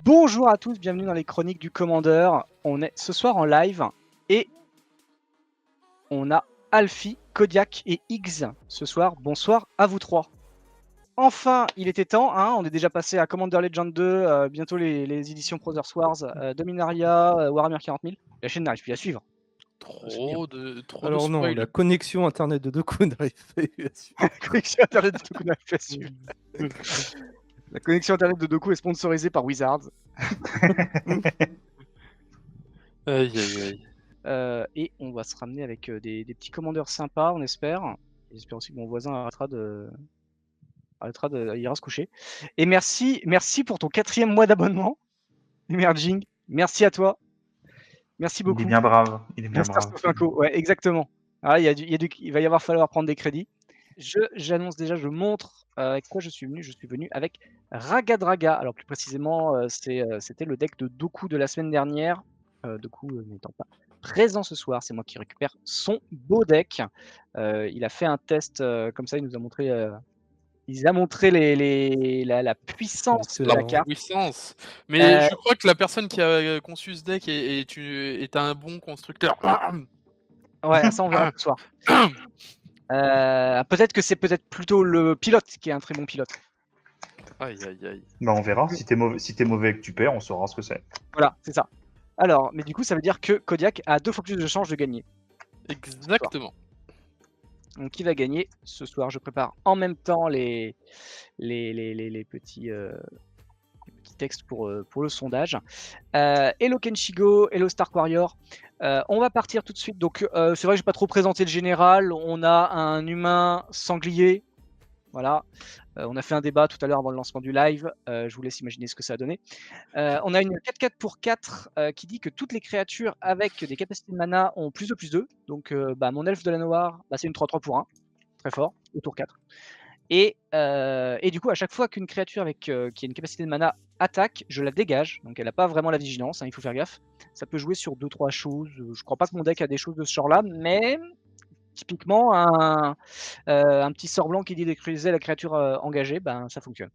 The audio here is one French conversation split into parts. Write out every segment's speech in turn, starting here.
Bonjour à tous, bienvenue dans les chroniques du commandeur. On est ce soir en live et on a Alfie, Kodiak et Iggs ce soir. Bonsoir à vous trois. Enfin, il était temps, hein, on est déjà passé à Commander Legend 2, bientôt les éditions Brothers Wars, Dominaria, Warhammer 40 000. La chaîne n'arrive plus à suivre. Trop de Alors non, spoil. la connexion internet de Doku n'arrive pas à suivre. La connexion internet de Doku n'arrive plus à suivre. La connexion internet de Doku est sponsorisée par Wizards. Aïe aïe aïe. Et on va se ramener avec des petits commandeurs sympas, on espère. J'espère aussi que mon voisin arrêtera de ira se coucher. Et merci pour ton 4e mois d'abonnement, Emerging. Merci à toi. Merci beaucoup. Il est bien brave. Il est bien Master brave. Sofinco, ouais, exactement. Ah, il va falloir prendre des crédits. J'annonce déjà, je montre avec quoi je suis venu. Je suis venu avec Ragadraga. Alors plus précisément, c'était le deck de Doku de la semaine dernière. Doku n'étant pas présent ce soir, c'est moi qui récupère son beau deck. Il a fait un test comme ça, il nous a montré. Il a montré la puissance de la Excellent. carte. Puissance. Mais je crois que la personne qui a conçu ce deck est un bon constructeur. Ouais, ça on verra ce soir. Peut-être que c'est plutôt le pilote qui est un très bon pilote. Aïe aïe aïe. Bah, on verra. Si t'es mauvais et que tu perds, on saura ce que c'est. Voilà, c'est ça. Alors, mais du coup, ça veut dire que Kodiak a 2 fois plus de chances de gagner. Exactement. Donc, qui va gagner ce soir? Je prépare en même temps les petits textes pour le sondage. Hello Kenshigo, hello Stark Warrior. On va partir tout de suite. Donc, c'est vrai que je n'ai pas trop présenté le général. On a un humain sanglier. Voilà. On a fait un débat tout à l'heure avant le lancement du live. Je vous laisse imaginer ce que ça a donné. On a une 4-4 pour 4 qui dit que toutes les créatures avec des capacités de mana ont plus de plus 2. Donc, mon elfe de la Noire, c'est une 3-3 pour 1. Très fort, au tour 4. Et du coup, à chaque fois qu'une créature qui a une capacité de mana attaque, je la dégage. Donc, elle n'a pas vraiment la vigilance, hein, il faut faire gaffe. Ça peut jouer sur 2-3 choses. Je crois pas que mon deck a des choses de ce genre-là, mais typiquement, un petit sort blanc qui dit détruisez la créature engagée, ça fonctionne.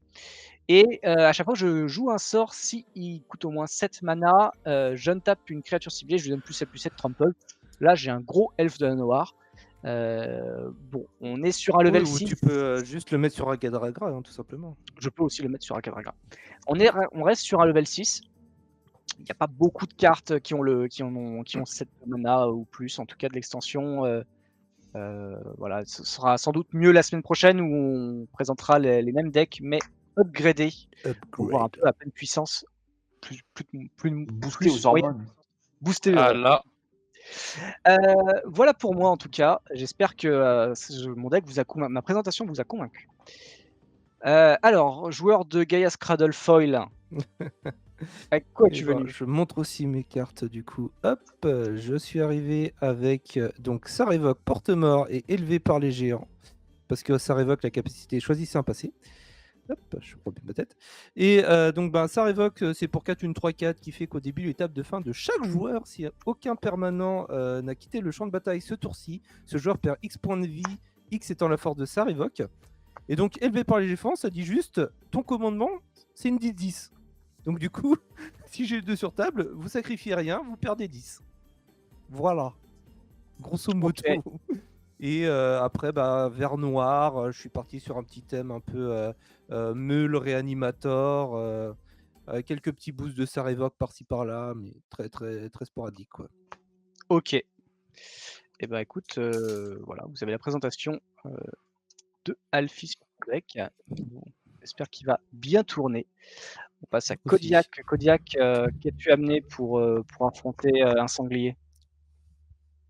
Et à chaque fois que je joue un sort, si il coûte au moins 7 mana, je ne tape une créature ciblée, je lui donne +7/+7 trample. Là, j'ai un gros elfe de la Noire. On est sur un level 6. Tu peux juste le mettre sur Ragadraga, hein, tout simplement. Je peux aussi le mettre sur Ragadraga. On reste sur un level 6. Il n'y a pas beaucoup de cartes qui ont 7 mana ou plus, en tout cas de l'extension. Voilà, ce sera sans doute mieux la semaine prochaine où on présentera les mêmes decks, mais upgradés pour voir un peu à pleine puissance, plus Boosté aux hormones. Boosté. Ah là. Voilà pour moi en tout cas. J'espère que mon deck ma présentation vous a convaincu. Alors, joueur de Gaia Cradle Foil. Avec quoi tu veux? Je montre aussi mes cartes du coup. Hop, je suis arrivé avec donc ça révoque porte-mort et élevé par les géants. Parce que ça révoque la capacité choisissez un passé. Hop, je prends ma tête. Et donc ça révoque, c'est pour 4 une 3-4 qui fait qu'au début de l'étape de fin de chaque joueur, si aucun permanent n'a quitté le champ de bataille ce tour-ci, ce joueur perd X points de vie, X étant la force de ça révoque. Et donc élevé par les géants, ça dit juste ton commandement, c'est une 10. Donc du coup, si j'ai 2 sur table, vous sacrifiez rien, vous perdez 10. Voilà. Grosso modo. Okay. Et après, vert noir, je suis parti sur un petit thème un peu meule, réanimator, quelques petits boosts de ça révoque par-ci par-là, mais très très très sporadique, quoi. Ok. Et écoute, voilà, vous avez la présentation de Alfie sur le deck. J'espère qu'il va bien tourner. On passe à Kodiak. Kodiak, qu'as-tu amené pour affronter un sanglier?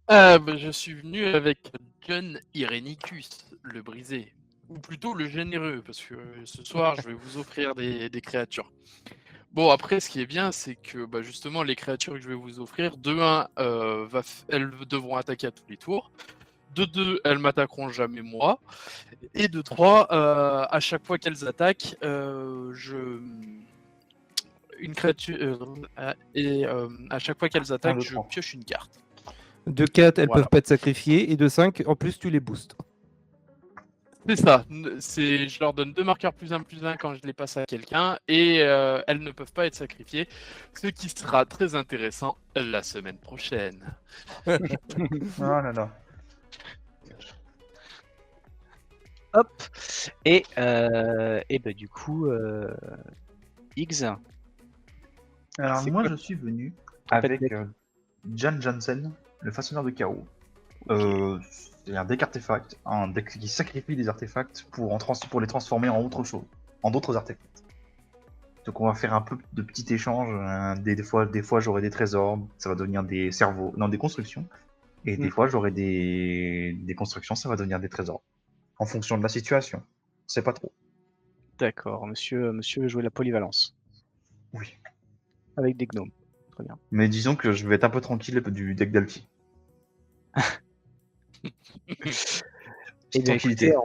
Je suis venu avec John Irenicus, le brisé. Ou plutôt le généreux, parce que ce soir, je vais vous offrir des créatures. Bon, après, ce qui est bien, c'est que justement, les créatures que je vais vous offrir, de 1, elles devront attaquer à tous les tours. De 2, elles m'attaqueront jamais moi. Et de 3, à chaque fois qu'elles attaquent, une créature à chaque fois qu'elles attaquent, je pioche une carte. De 4, elles peuvent pas être sacrifiées, et de 5, en plus, tu les boostes. C'est ça. Je leur donne 2 marqueurs +1/+1 quand je les passe à quelqu'un et elles ne peuvent pas être sacrifiées, ce qui sera très intéressant la semaine prochaine. Ah là là. Hop. Et bah, du coup, Higgs, Alors c'est moi quoi je suis venu ton pet avec deck? Jan Jansen, le façonneur de chaos. C'est un deck artefact, un deck qui sacrifie des artefacts pour les transformer en autre chose, en d'autres artefacts. Donc on va faire un peu de petits échanges. Des fois j'aurai des trésors, ça va devenir des cerveaux, non des constructions. Et des fois j'aurai des constructions, ça va devenir des trésors. En fonction de la situation. On sait pas trop. D'accord, monsieur veut jouer la polyvalence Oui. avec des gnomes. Très bien. Mais disons que je vais être un peu tranquille du deck d'Alti. Eh bien, Tranquillité. écoutez,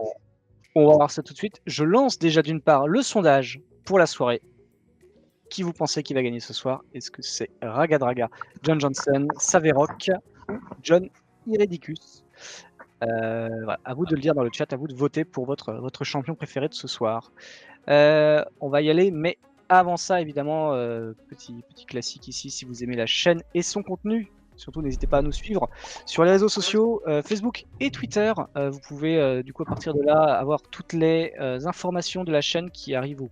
on va voir ça tout de suite. Je lance déjà d'une part le sondage pour la soirée. Qui vous pensez qui va gagner ce soir? Est-ce que c'est Ragadraga, John Johnson, Saverok ou John Iredicus? Voilà, à vous de le dire dans le chat, à vous de voter pour votre champion préféré de ce soir. On va y aller, mais avant ça, évidemment, petit classique ici, si vous aimez la chaîne et son contenu, surtout n'hésitez pas à nous suivre sur les réseaux sociaux, Facebook et Twitter. Vous pouvez du coup à partir de là avoir toutes les informations de la chaîne qui arrivent au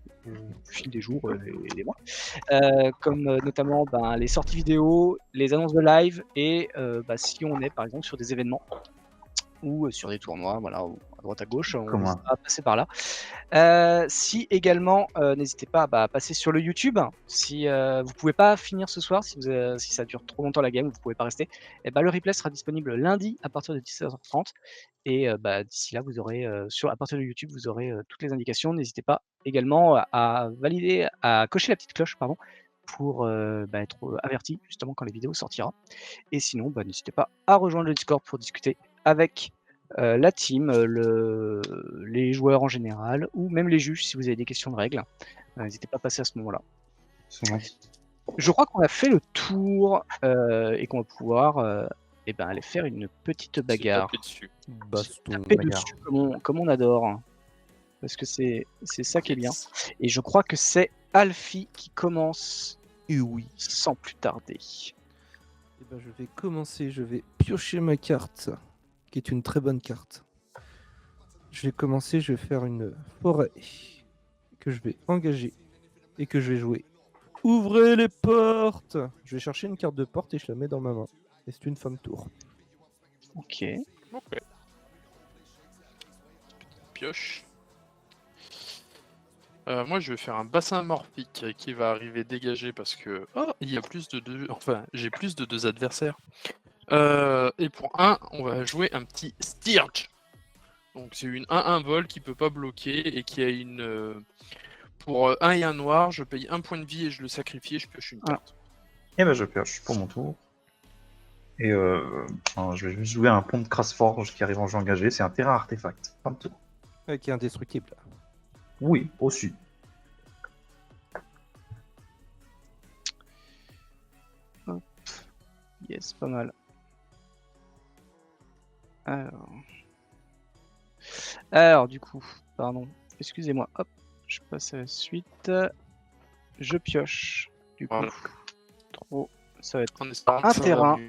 fil des jours et des mois, comme notamment les sorties vidéo, les annonces de live et si on est par exemple sur des événements ou sur des tournois, voilà, ou à droite à gauche, on Comment? n'hésite pas à passer par là. Si également, n'hésitez pas à passer sur le YouTube. Si vous pouvez pas finir ce soir, si ça dure trop longtemps la game, vous pouvez pas rester, et le replay sera disponible lundi à partir de 17h30. Et d'ici là, vous aurez à partir de YouTube, vous aurez toutes les indications. N'hésitez pas également à valider, à cocher la petite cloche, pardon, pour être averti justement quand les vidéos sortiront. Et sinon, n'hésitez pas à rejoindre le Discord pour discuter avec la team, les joueurs en général, ou même les juges si vous avez des questions de règles. N'hésitez pas à passer à ce moment-là. Je crois qu'on a fait le tour et qu'on va pouvoir aller faire une petite bagarre. Taper dessus. Baston. Taper bagarre. dessus comme on adore. Hein. Parce que c'est ça qui est bien. Et je crois que c'est Alfie qui commence Et oui. sans plus tarder. Eh ben, je vais commencer, je vais piocher ma carte, qui est une très bonne carte. Je vais commencer, je vais faire une forêt que je vais engager et que je vais jouer. Ouvrez les portes! Je vais chercher une carte de porte et je la mets dans ma main. Et c'est une femme tour. Ok. Ok. Pioche. Moi, je vais faire un bassin morphique qui va arriver dégagé parce que il y a plus de deux. Enfin, j'ai plus de 2 adversaires. Et pour 1, on va jouer un petit Stirge. Donc c'est une 1-1 vol qui peut pas bloquer et qui a une. Pour 1 et 1 noir, je paye 1 point de vie et je le sacrifie et je pioche une carte. Et ben je pioche pour mon tour. Et je vais juste jouer un pont de Crassforge qui arrive en jeu engagé. C'est un terrain artefact. Fin de tour. Qui est indestructible. Oui, aussi. Yes, pas mal. Alors du coup, pardon, excusez-moi, hop, je passe à la suite. Je pioche, du coup, Voilà. trop, ça va être En espérant un que ça terrain. va mieux.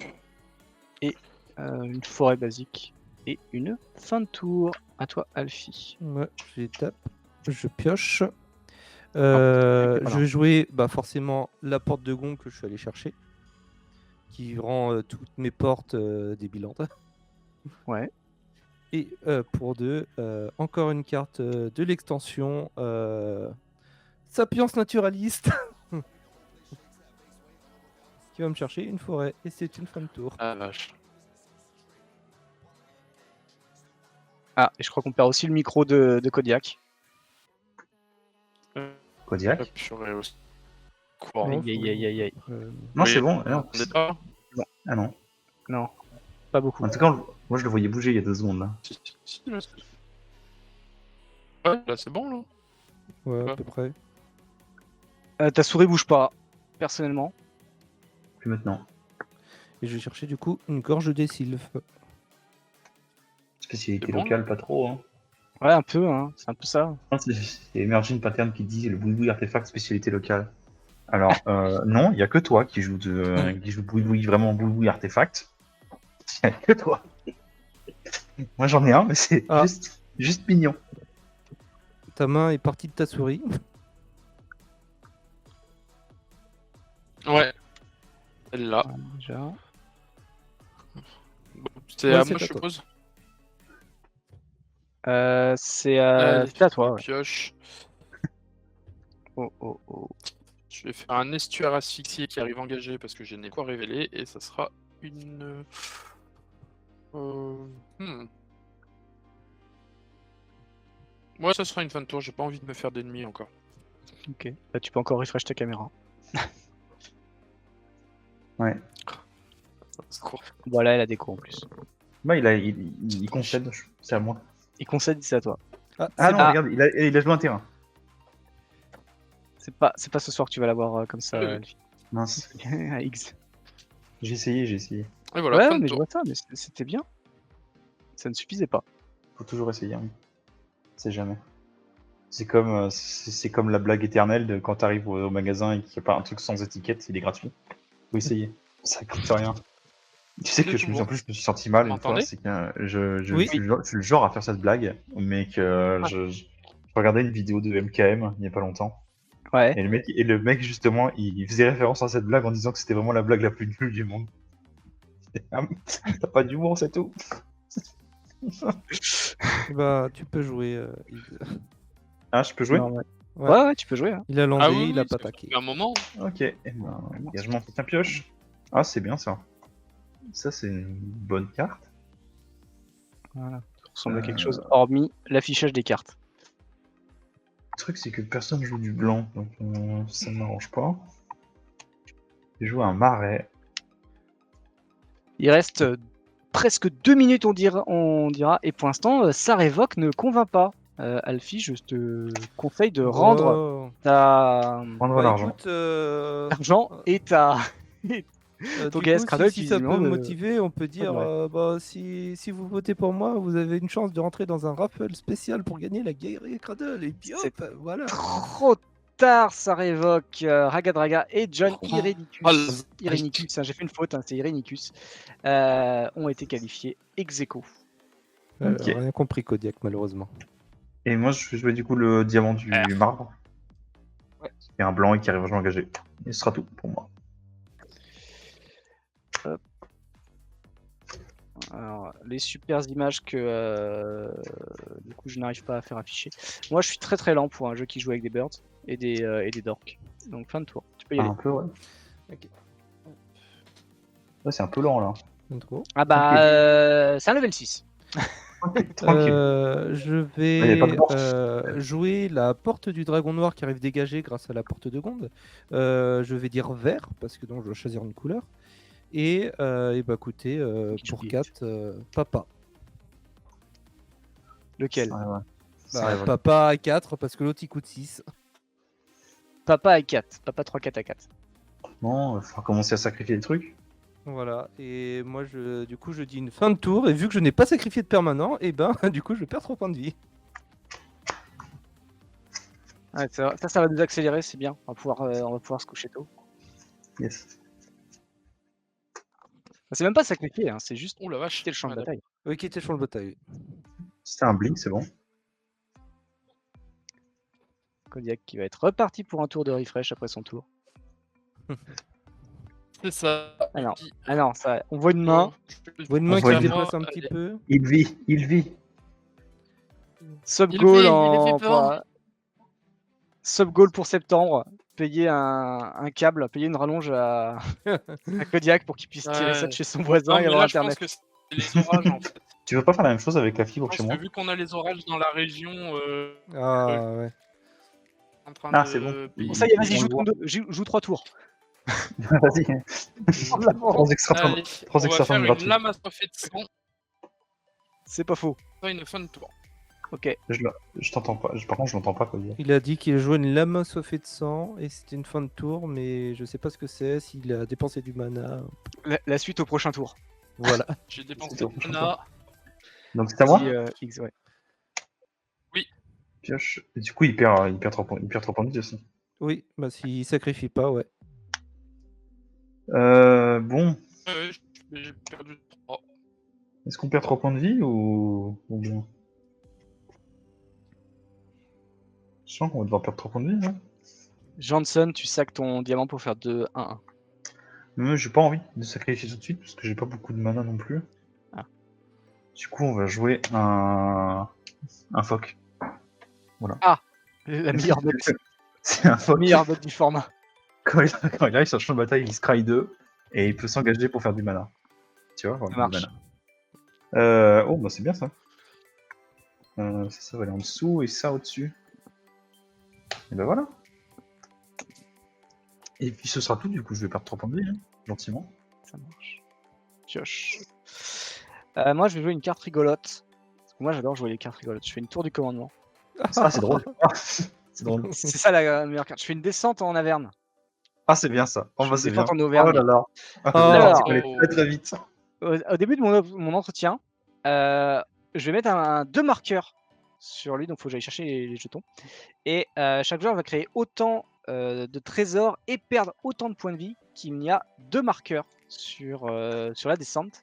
et une forêt basique et une fin de tour. À toi, Alfie. Ouais, je les tape, je pioche. voilà. Je vais jouer forcément la porte de Gon que je suis allé chercher, qui rend toutes mes portes débilantes. Ouais. Et pour 2, encore une carte de l'extension Sapiens Naturaliste qui va me chercher une forêt. Et c'est une fin de tour. Ah vache. Ah, et je crois qu'on perd aussi le micro de Kodiak. Kodiak. Hop, j'aurais aussi. Quoi Ouais. Aïe. Non, Oui. c'est bon. Non. On est pas Ah non. Non, pas beaucoup. En tout cas, moi je le voyais bouger il y a 2 secondes là. Si, là, ouais, là c'est bon là. Ouais, Ouais. à peu près. Ta souris bouge pas, personnellement. Plus maintenant. Et je vais chercher du coup une gorge des sylphes. Spécialité C'est bon, locale, pas trop. Hein. Ouais, un peu, hein. C'est un peu ça. C'est Emerging Pattern qui dit le boui-boui artefact spécialité locale. Alors, non, il n'y a que toi qui joue boui-boui, vraiment boui-boui artefact. Il n'y a que toi. Moi j'en ai un, mais c'est Ah. juste mignon. Ta main est partie de ta souris. Ouais. Celle-là. Ouais, déjà. Bon, c'est Ouais, à c'est moi, à je toi. suppose. C'est Allez, à toi, ouais. pioche. Oh, oh, oh. Je vais faire un estuaire asphyxié qui arrive engagé parce que je n'ai pas révélé et ça sera une. Hmm. Ouais, ça sera une fin de tour. J'ai pas envie de me faire d'ennemis encore. Ok. Bah, tu peux encore refresh ta caméra. Ouais. C'est trop. Voilà, elle a déco en plus. Bah, il concède, c'est à moi. Il concède, c'est à toi. Ah C'est non, pas- regarde, il a joué un terrain. C'est pas ce soir que tu vas l'avoir comme ça, Oui, oui. Elfie. Mince. À X. J'ai essayé. Et voilà, Ouais, fin de mais je tour. vois ça, mais c'était bien. Ça ne suffisait pas. Faut toujours essayer, hein. C'est jamais. C'est comme la blague éternelle de quand t'arrives au magasin et qu'il n'y a pas un truc sans étiquette, il est gratuit. Faut essayer. Ça coûte rien. Tu sais que en plus, je me suis senti mal Vous une fois, m'entendez c'est que je Oui. suis le genre à faire cette blague, mais que je regardais une vidéo de MKM il n'y a pas longtemps. Ouais. Et le mec justement, il faisait référence à cette blague en disant que c'était vraiment la blague la plus nulle du monde. Ah, t'as pas d'humour, c'est tout. Bah, tu peux jouer. Ah, je peux jouer? Non, ouais. Ouais. Ouais, tu peux jouer. Hein. Il a lancé, Ah oui, il a oui, pas ça fait attaqué. un moment. Ok, eh ben, engagement en pioche. Ah, c'est bien ça. Ça, c'est une bonne carte. Voilà. Ça ressemble à quelque chose, hormis l'affichage des cartes. Le truc, c'est que personne joue du blanc, donc ça ne m'arrange pas. J'ai joué un marais. Il reste presque 2 minutes, on dira. Et pour l'instant, ça révoque ne convainc pas. Alfie, je te conseille de rendre Oh. ta Prendre Bah, l'argent. écoute, argent et ta ton du KS coup, Cradle, si ça peut visiblement, motiver, on peut dire ouais. bah, si vous votez pour moi, vous avez une chance de rentrer dans un raffle spécial pour gagner la guerrier Cradle. Et puis C'est hop, voilà. trop tard, ça révoque. Ragadraga et John Irenicus. Ah, le- Irenicus, hein, j'ai fait une faute, hein, c'est Irenicus. Ont été qualifiés ex aequo. Ok. Rien compris, Kodiak, malheureusement. Et moi, je vais jouer du coup le diamant du marbre. Ouais. Qui est un blanc et qui arrive à jouer engagé. Et ce sera tout pour moi. Alors, les super images que du coup je n'arrive pas à faire afficher. Moi je suis très très lent pour un jeu qui joue avec des birds et des dorks. Donc fin de tour, tu peux y Ah, aller. un peu, ouais. Ok. Ouais, c'est un peu lent là. Trop. Ah bah Tranquille. c'est un level 6. Tranquille. Je Il y a pas de vais porte. jouer la porte du dragon noir qui arrive dégagée grâce à la porte de Gonde. Je vais dire vert parce que donc je dois choisir une couleur. Et bah écoutez, pour Oublié. 4, papa. Lequel? Ouais, ouais. Ça Bah, arrive. papa à 4 parce que l'autre il coûte 6. Papa à 4, papa 3-4 à 4. Non, il faudra commencer à sacrifier des trucs. Voilà, et moi du coup je dis une fin de tour, et vu que je n'ai pas sacrifié de permanent, et ben du coup je perds 3 points de vie. Ouais, ça va nous accélérer, c'est bien. On va pouvoir se coucher tôt. Yes. C'est même pas sacrifier, hein, c'est juste Oh la vache. quitter le champ de Ouais, bataille. Oui, qui était sur le bataille. C'était un blink, c'est bon. Kodiak qui va être reparti pour un tour de refresh après son tour. C'est ça. Ah non. Et puis, Ah non, ça, on voit une main. je- Vous une main On qui voit se une- déplace un petit Allez. peu. Il vit, il vit. Sub Il goal vit en pas. sub goal pour septembre. Payer un câble, payer une rallonge à Kodiak pour qu'il puisse tirer ça de Ouais. chez son voisin Non, et mais avoir là, je internet. pense que c'est les orages en fait. Tu veux pas faire la même chose avec la Je fibre pense chez moi? que vu qu'on a les orages dans la région, Ah ouais. en train Ah, de c'est bon. payer. Bon, ça y est, vas-y, On le joue 3 tours. Vas-y. Trois extra tours. Allez, Trois on va extra faire tours une gratuits. lame assoiffée de sang, C'est pas faux. une fin de tour. Ok. Je t'entends pas. Par contre, je l'entends pas, quoi. Il a dit qu'il jouait une lame assoiffée de sang, et c'était une fin de tour, mais je sais pas ce que c'est, s'il a dépensé du mana. La suite au prochain tour. Voilà. J'ai dépensé C'était au de prochain mana. Donc c'est à moi? X, ouais. pioche. Et du coup, il perd 3 points, il perd 3 points de vie aussi. Oui, bah s'il sacrifie pas, ouais. Bon, J'ai perdu 3. est-ce qu'on perd 3 points de vie ou bien? Je sens qu'on va devoir perdre 3 points de vie, hein. Johnson, tu sacs ton diamant pour faire 2-1-1. Mais j'ai pas envie de sacrifier tout de suite parce que j'ai pas beaucoup de mana non plus. Ah. Du coup, on va jouer un phoque. La meilleure note, C'est un phoque. meilleure note du format. Quand il arrive sur le champ de bataille, il scry 2 et il peut s'engager pour faire du mana. Tu vois, Ça marche. Oh, bah c'est bien ça. Ça va aller en dessous et ça au-dessus. Et ben voilà. Et puis ce sera tout, du coup, je vais perdre 3 points de vie, hein, gentiment. Ça marche. Pioche. Moi, je vais jouer une carte rigolote. Parce que moi, j'adore jouer les cartes rigolotes. Je fais une tour du commandement. Ah, c'est drôle. Ah, c'est drôle. C'est ça la meilleure carte. Je fais une descente en Averne. Ah, c'est bien ça. Oh, Je bah fais c'est une bien. descente en Auvergne. Oh là là. Alors, Ça va aller très très vite. Au début de mon entretien, je vais mettre deux marqueurs sur lui, donc il faut que j'aille chercher les jetons. Et chaque joueur va créer autant de trésors et perdre autant de points de vie qu'il n'y a 2 marqueurs sur la descente.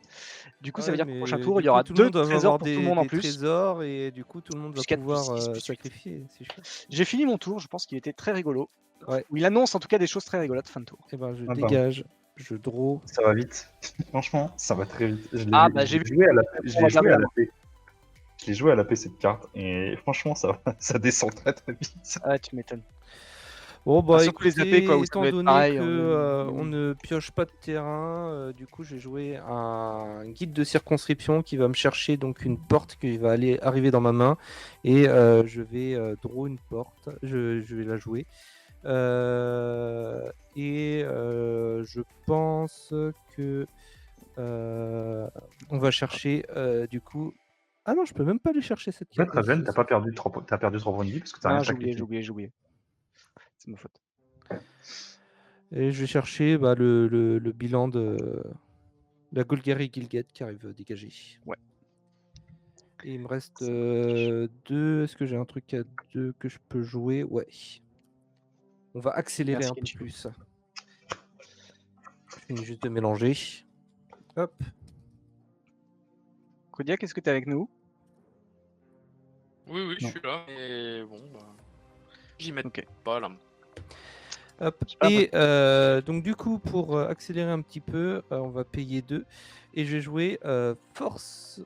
Du coup, ça veut dire qu'au prochain tour, il y aura 2 trésors pour tout le monde en plus. Trésors et du coup, tout le monde va 4 pouvoir plus 6 plus 8. sacrifier. C'est chouette. J'ai fini mon tour, je pense qu'il était très rigolo. Ouais. Où il annonce en tout cas des choses très rigolotes fin de tour. Et ben, je Ah, dégage, je draw. Ça va vite. Franchement, ça va très vite. Je l'ai j'ai vu. joué à la paix. Je l'ai joué à Probablement. la paix. Je l'ai joué à la paix cette carte et franchement, ça descend très très vite. Ah, tu m'étonnes. Bon, bah, surtout les AP, quoi, où ça étant doit être donné pareil, on ne pioche pas de terrain, du coup, j'ai joué un guide de circonscription qui va me chercher donc une porte qui va arriver dans ma main et je vais draw une porte. Je vais la jouer. Je pense que on va chercher du coup. Ah non, je peux même pas aller chercher cette En fait, carte. Raven, t'as perdu 3 points de vie parce que t'as rien Non, j'ai sacrifié. oublié. C'est ma faute. Et je vais chercher le bilan de la Golgari Gilgad qui arrive dégagé. Ouais. Et il me reste 2. Est-ce que j'ai un truc à 2 que je peux jouer? Ouais. On va accélérer Merci, un peu Kenji. plus. Je finis juste de mélanger. Hop. Kodiak, est-ce que t'es avec nous? Oui, je Non. suis là. Et bon, bah. J'y mets Ok. pas là. Hop. Ah, Et donc du coup, pour accélérer un petit peu, on va payer 2. Et je vais jouer Force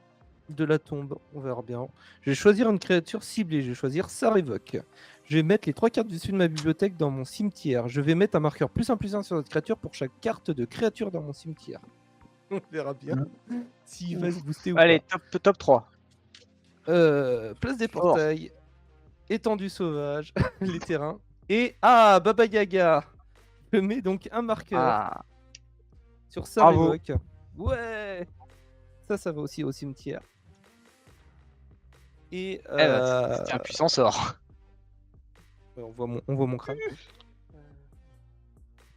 de la tombe. On verra bien. Je vais choisir une créature ciblée. Je vais choisir Sarevok. Je vais mettre les 3 cartes dessus de ma bibliothèque dans mon cimetière. Je vais mettre un marqueur +1/+1 sur cette créature pour chaque carte de créature dans mon cimetière. On verra bien s'il va se booster ou Allez, pas. top 3. Place des portails, étendue sauvage, les terrains. Et Baba Yaga. Je mets donc un marqueur sur Sarevok. Ouais. Ça va aussi au cimetière. Et C'est un puissant sort. on voit mon crâne.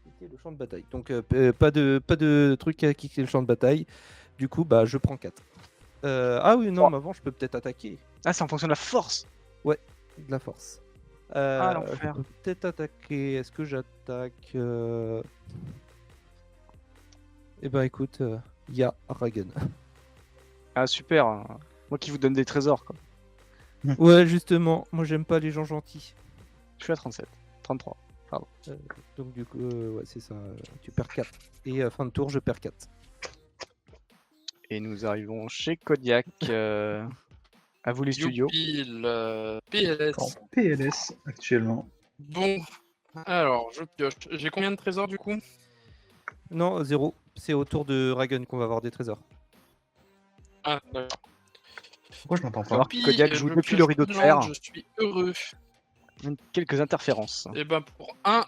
C'était le champ de bataille. Donc pas de truc à kicker le champ de bataille. Du coup, je prends 4. Ah oui, non, mais avant, je peux peut-être attaquer. Ah, c'est en fonction de la force. Ouais, de la force. l'enfer. Je peux peut-être attaquer. Est-ce que j'attaque Eh ben écoute, il y a Ragen. Ah, super. Moi qui vous donne des trésors, quoi. Ouais, justement, moi j'aime pas les gens gentils. Je suis à 37. 33. Donc du coup, ouais, c'est ça. Tu perds 4. Et fin de tour, je perds 4. Et nous arrivons chez Kodiak. À vous les studios. Youpil, PLS. En PLS actuellement. Bon, alors je pioche. J'ai combien de trésors du coup? Non, 0. C'est au tour de Ragen qu'on va avoir des trésors. Ah, d'accord. Pourquoi je n'entends pas? Alors, Kodiak je joue pioche depuis le rideau de une fer. lande, je suis heureux. Quelques interférences. Et ben pour 1,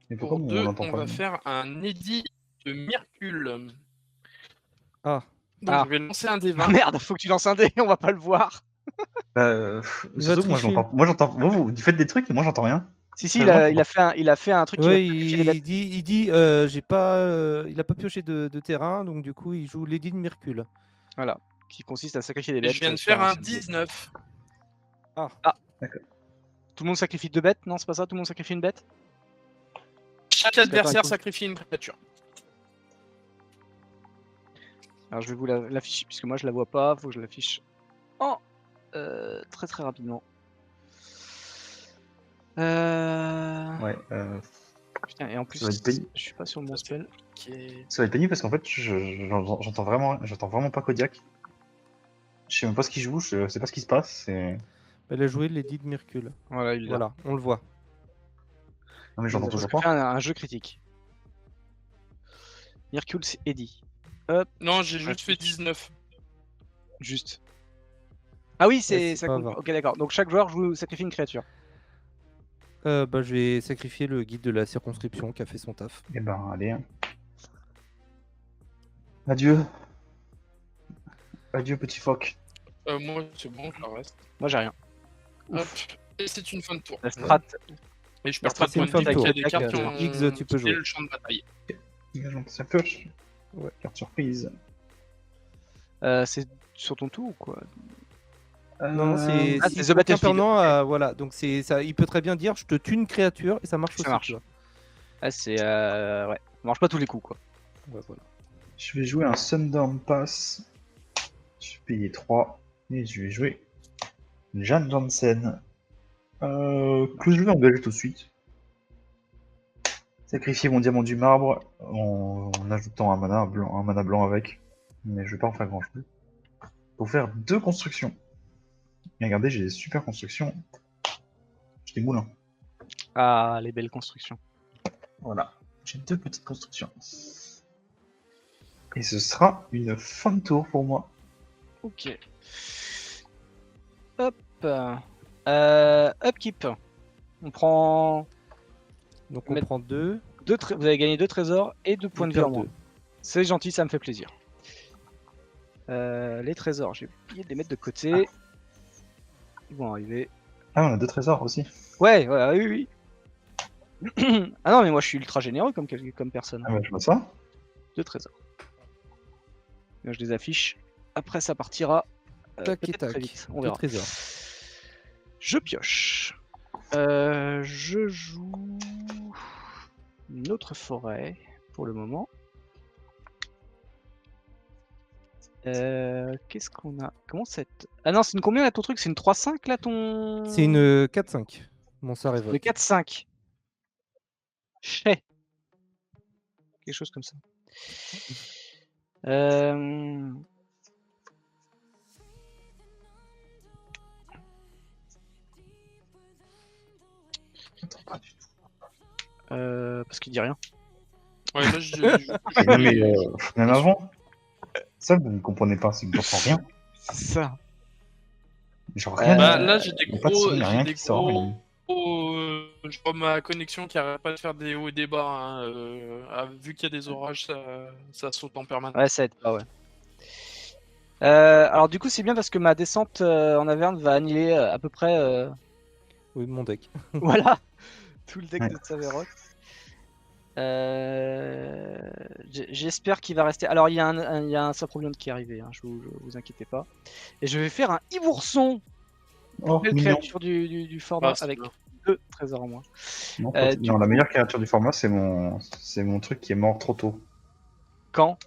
Mais pourquoi pour on 2, l'entend on pas va faire un édit de Myrcule. Ah. Donc je vais lancer un des Ah 20. merde, faut que tu lances un dé, on va pas le voir. Surtout que moi j'entends. Vous faites des trucs et moi j'entends rien. Si, il a fait un truc. Ouais, qui va il dit j'ai pas, il a pas pioché de terrain, donc du coup il joue l'édit de Myrcule. Voilà, qui consiste à sacrifier des Et bêtes. je viens de faire un 19. Ah. Ah. D'accord. Tout le monde sacrifie 2 bêtes? Non, c'est pas ça, tout le monde sacrifie une bête? Chaque Attends, il adversaire faut- sacrifie une créature. Alors je vais vous l'afficher, puisque moi je la vois pas, faut que je l'affiche en très très rapidement. Ouais, Putain, et en plus, va être pénible. je suis pas sur le bon spell. ça va être pénible parce qu'en fait, j'entends vraiment pas Kodiak. Je sais même pas ce qu'il joue, je sais pas ce qui se passe. Elle a joué Lady de Mercule. Voilà, il est là. Voilà, on le voit. Non, mais j'entends toujours Je fais pas. un jeu critique. Mirkul, c'est Eddie. Non, j'ai juste fait Affiche. 19. Juste. Ah oui, c'est ça pas compte. grave. Ok, d'accord. Donc chaque joueur sacrifie une créature. Bah, je vais sacrifier le guide de la circonscription qui a fait son taf. Eh ben, allez. Hein. Adieu. Adieu, petit phoque. Moi, c'est bon, je reste. Moi, j'ai rien. Hop. Et c'est une fin de tour. La strat. Et je La perds pas de c'est point une de fin vie de vu qu'il y a tour. des cartes qui Attaque, ont Giggs, tu peux quitté jouer. le champ de bataille. Engagement de sa pioche. Ouais. Carte surprise. C'est sur ton tour ou quoi? Non, c'est Ah, si c'est The aucun Battlefield, permanent, ok. voilà, donc c'est ça. Il peut très bien dire je te tue une créature et ça marche Ça aussi. marche. Tu vois. Ah, c'est. Ouais. Ça marche pas tous les coups, quoi. Ouais, voilà. Je vais jouer un Sundown Pass. Je vais payer 3. Et je vais jouer Jan Jansen. Que je vais engager tout de suite. Sacrifier mon diamant du marbre en ajoutant un mana blanc avec. Mais je vais pas en faire grand chose. Pour faire 2 constructions. Et regardez, j'ai des super constructions. J'ai des moulins. Ah, les belles constructions. Voilà. J'ai 2 petites constructions. Et ce sera une fin de tour pour moi. Ok. Hop. Upkeep. On prend. Donc on Mais- prend 2. Vous avez gagné 2 trésors et 2 points de vie en moins. C'est gentil, ça me fait plaisir. Les trésors, j'ai oublié de les mettre de côté. Ils vont arriver. Ah, on a 2 trésors aussi. Ouais, oui, oui. Ah non, mais moi je suis ultra généreux comme personne. Ah bah, je vois ça. 2 trésors. Là, je les affiche. Après, ça partira. Tac et peut-être tac. très vite. On 2 verra. trésors. Je pioche. Je joue une autre forêt pour le moment. Qu'est-ce qu'on a? Comment cette. Ah non, c'est une combien là ton truc? C'est une 3-5 là ton. C'est une 4-5. Mon ça Une révoque. 4-5. Chais. Quelque chose comme ça. Parce qu'il dit rien. Ouais, là, Et non, mais même avant. Ça, vous ne comprenez pas, c'est que j'entends rien. C'est ça. Genre rien. Bah, là, j'ai des y a pas de gros. son, y a J'ai rien des qui sort. gros. Je vois ma connexion qui arrête pas de faire des hauts et des bas. Hein. Vu qu'il y a des orages, ça saute en permanence. Ouais, ça aide pas, ouais. Alors du coup, c'est bien parce que ma descente en Averne va annihiler à peu près Oui, mon deck. voilà tout le deck Ouais. de Tsaverok. J'espère qu'il va rester. Alors il y a un Saprobion qui est arrivé, hein, je vous inquiétez pas. Et je vais faire un Ibourson, Oh, belle mignon. créature du format Ah, c'est avec bien. 2 trésors en moins. Non, du non, la meilleure créature du format, c'est mon truc qui est mort trop tôt. Quand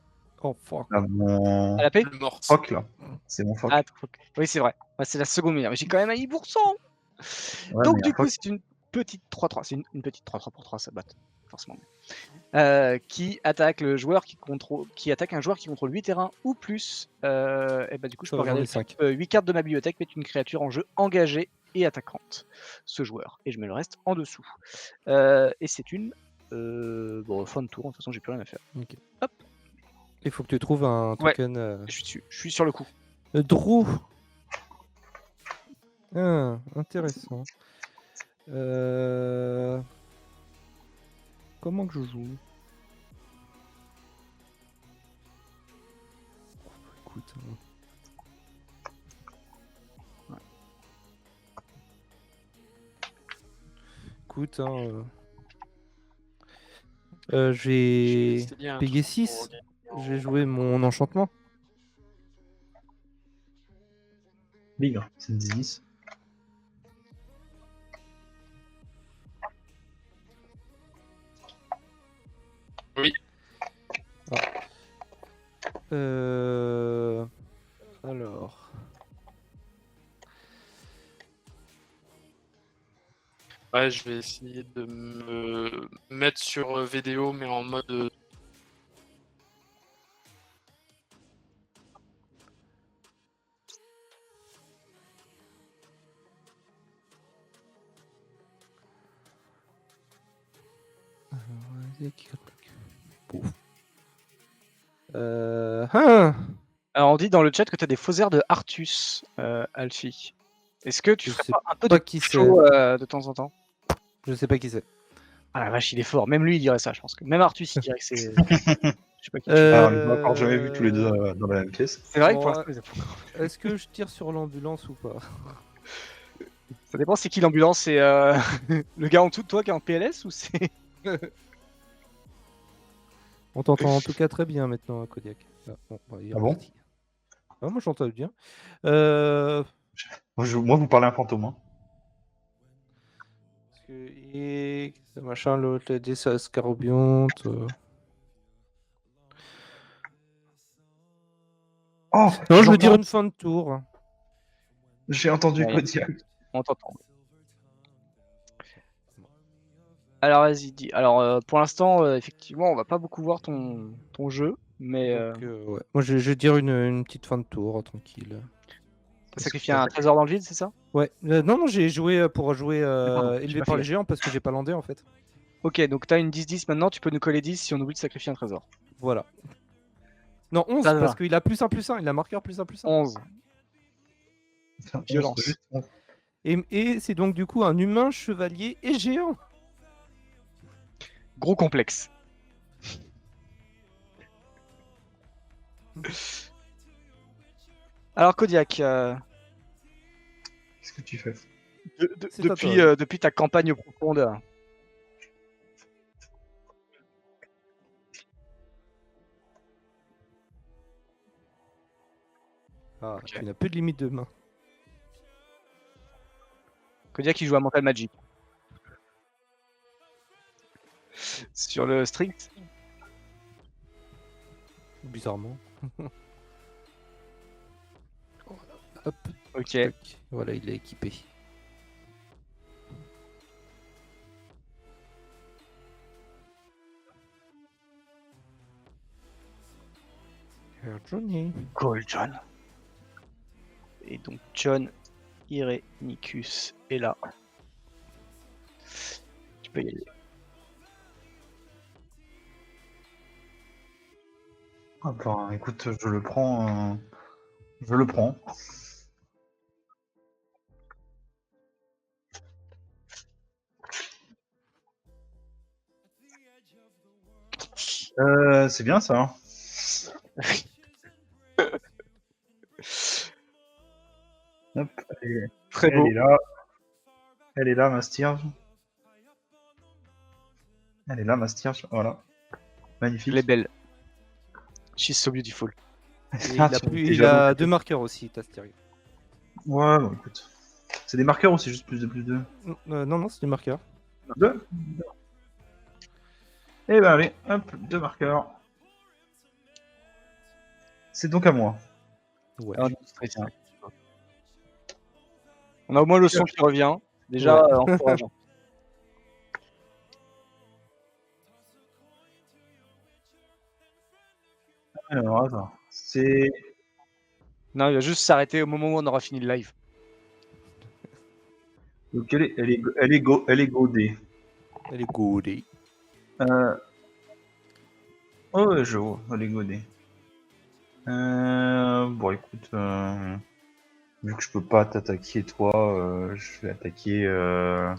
Oh fuck. Là, mon à la paix. Le morse. phoque, là. C'est mon phoque. Ah, oui, c'est vrai. Ouais, c'est la seconde meilleure. Mais j'ai quand même un Ibourson. Ouais, Donc mais du un coup, phoque. c'est une petite 3-3. C'est une petite 3-3 pour 3, ça batte forcément. Qui attaque le joueur qui attaque un joueur qui contrôle 8 terrains ou plus. Et bah du coup, je Ça peux va, j'en regarder ai 5. 8 cartes de ma bibliothèque, mettre une créature en jeu engagée et attaquante. Ce joueur. Et je mets le reste en dessous. Et c'est une bon, fin de tour. De toute façon, j'ai plus rien à faire. Hop. Il faut que tu trouves un Ouais. token. Je suis dessus. Je suis sur le coup. Drew. Ah, intéressant. Comment que je joue? Écoute. Écoute, je vais payer 6. Je vais jouer mon enchantement. Bigre, c'est une 10. Alors. Ouais, je vais essayer de me mettre sur vidéo, mais en mode. Hein. Alors, on dit dans le chat que tu as des faux airs de Artus, Alfie. Est-ce que tu Je ferais sais pas un peu pas de qui show de temps en temps? Je sais pas qui c'est. Ah la vache, il est fort. Même lui, il dirait ça, je pense que. Même Artus, il dirait que c'est. Je sais pas qui tu es. Ah, on les a encore jamais vus tous les deux dans la même pièce. C'est vrai que pour bon, l'instant, ils ont- Est-ce que je tire sur l'ambulance ou pas? ça dépend, c'est qui l'ambulance? C'est le gars en dessous de toi qui est en PLS ou c'est. On t'entend en tout cas très bien maintenant, Kodiak. Ah, bon, bah, il est Ah bon? reparti. Ah, moi j'entends bien. Euh... Moi, vous parlez un fantôme. Hein. Et ce machin, l'autre, les scarabionte. Oh, Non, je veux j'entends. dire une fin de tour. J'ai entendu Ouais. Kodiak. On t'entend. Alors vas-y, dis. Alors pour l'instant, effectivement, on va pas beaucoup voir ton jeu, mais Donc, ouais. Moi je vais dire une petite fin de tour, tranquille. t'as sacrifié un trésor dans le vide, c'est ça? Ouais. Non, j'ai joué pour jouer pardon, j'ai élevé pas par fait les géants parce que j'ai pas landé en fait. Ok, donc t'as une 10-10 maintenant, tu peux nous coller 10 si on oublie de sacrifier un trésor. Voilà. Non, 11 Ça va. parce qu'il a +1/+1, il a marqueur +1/+1. 11. Violence. Juste 11. Et c'est donc du coup un humain, chevalier et géant. Gros complexe. Alors Kodiak, Qu'est-ce que tu fais? C'est à depuis, toi. depuis ta campagne profonde, Ah, Ok. tu n'as plus de limite de main. Kodiak il joue à Mental Magic. Sur le strict. Bizarrement. Hop, Ok. stock. Voilà, il est équipé. Johnny. Cool, John. Et donc John Irenicus est là. Tu peux y aller. Ah bah, écoute, je le prends. Je le prends. C'est bien ça. Hein. Hop, Très beau. elle est là. Elle est là, ma Stirge. Elle est là, ma Stirge. Voilà. Magnifique. Elle est belle. She's so beautiful. Et Ah, il a 2 marqueurs aussi, Tastiri. Ouais, bon, écoute. C'est des marqueurs ou c'est juste plus de plus de Non, c'est des marqueurs. 2. Et ben allez, hop, 2 marqueurs. C'est donc à moi. Ouais. Ah, non, c'est très bien. On a au moins le son qui revient. Déjà, Ouais. encourageant. Alors, attends. C'est. Non, il va juste s'arrêter au moment où on aura fini le live. Donc elle est godée. Elle est godée. Oh, ouais, je vois, elle est godée. Bon, écoute, vu que je peux pas t'attaquer toi, je vais attaquer. Je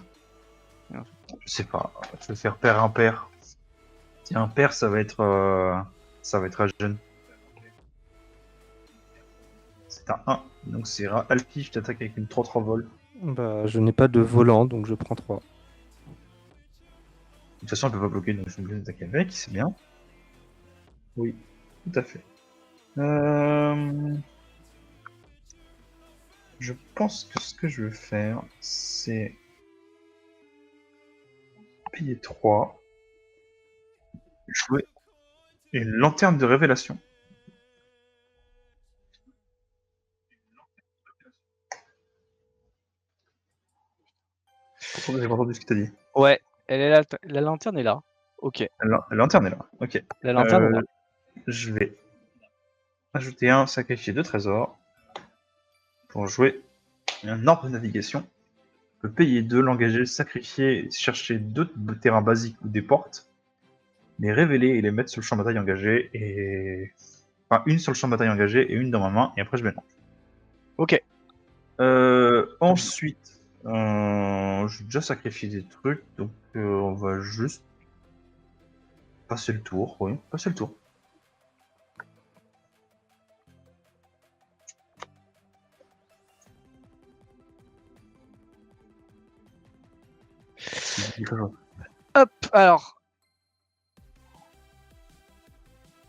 sais pas. Je vais faire pair impair. Tiens, impair, ça va être à jeune. C'est un 1. Donc c'est Alpi, je t'attaque avec une 3-3 vol. Bah, je n'ai pas de volant, donc je prends 3. De toute façon, elle peut pas bloquer, donc je vais obligé d'attaquer avec, c'est bien. Oui, tout à fait. Je pense que ce que je vais faire, c'est payer 3, jouer une lanterne de révélation. J'ai pas entendu ce que t'as dit. Ouais, elle est là, la lanterne est là. Ok, La lanterne est là. Ok. la lanterne est là. Je vais ajouter un sacrifié de trésor pour jouer un ordre de navigation. On peut payer 2, l'engager, le sacrifier, chercher 2 terrains basiques ou des portes, les révéler et les mettre sur le champ de bataille engagé. Et... Enfin, une sur le champ de bataille engagé et une dans ma main, et après je mélange. Ok. Ensuite, j'ai déjà sacrifié des trucs, donc on va juste passer le tour. Oui, passer le tour. Hop, alors.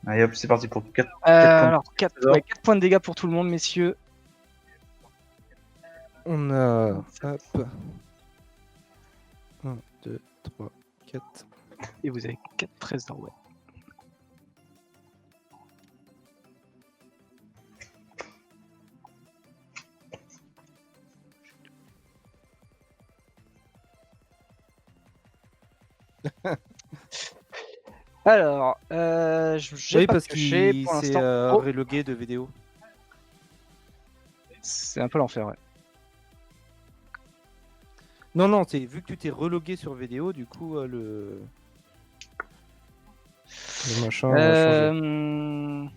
Allez hop, c'est parti pour 4 Alors, 4 trésor. points de dégâts pour tout le monde, messieurs. On a. Hop. 1, 2, 3, 4. Et vous avez 4 trésors, ouais. Alors, j'ai Oui, pas parce pioché qu'il pour s'est l'instant. Oh, relogué de vidéo. c'est un peu l'enfer, ouais. Non, non, c'est vu que tu t'es relogué sur vidéo, du coup, le machin a changé.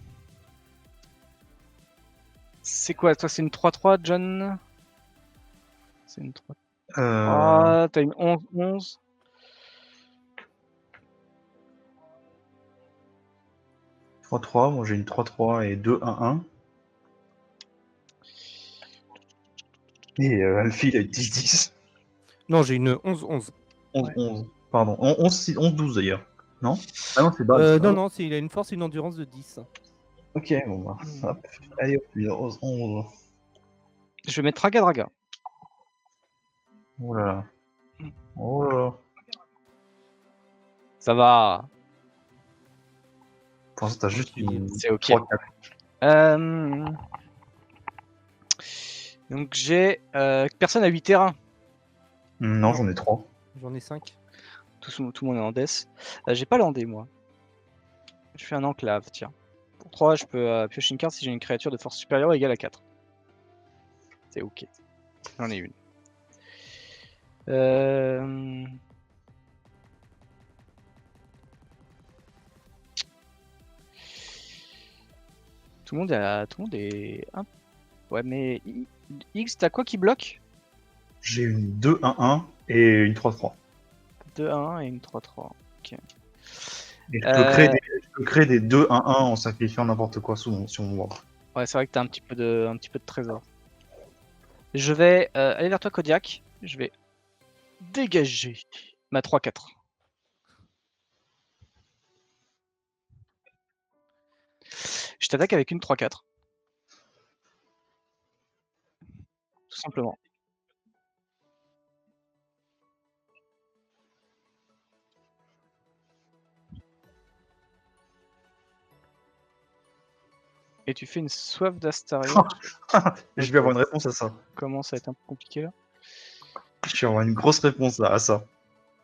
C'est quoi, toi, c'est une 3-3, John? C'est une 3. Euh, Ah, t'as une 11. 3-3, moi j'ai une 3-3 et 2-1-1. Et Alfie il a une 10-10. Non, j'ai une 11-11. 11-11. Pardon. 11-12 d'ailleurs. Non? Ah non, c'est bas. Non, non, il a une force et une endurance de 10. Ok, bon bah. Hop. Allez hop, 11. Je vais mettre Raga Draga. Oh là là. Oh là là. Ça va. Pour l'instant, t'as juste une C'est ok. 3-4. Donc j'ai personne à 8 terrains. Non, j'en ai 3. J'en ai 5. Tout le monde est en death. J'ai pas landé moi. Je fais un enclave, tiens. Pour 3, je peux piocher une carte si j'ai une créature de force supérieure égale à 4. C'est ok. J'en ai une. Tout le monde est. Ouais, mais X, t'as quoi qui bloque? J'ai une 2-1-1 et une 3-3. 2-1 et une 3-3. Ok. Et je peux créer des 2-1-1 en sacrifiant n'importe quoi sur mon board. Ouais, c'est vrai que t'as un petit peu de trésor. Je vais aller vers toi, Kodiak. Je vais dégager ma 3-4. Je t'attaque avec une 3-4. Tout simplement. Et tu fais une soif d'Astaria. Je vais avoir une réponse à ça. Comment ça va être un peu compliqué là? Je vais avoir une grosse réponse là, à ça.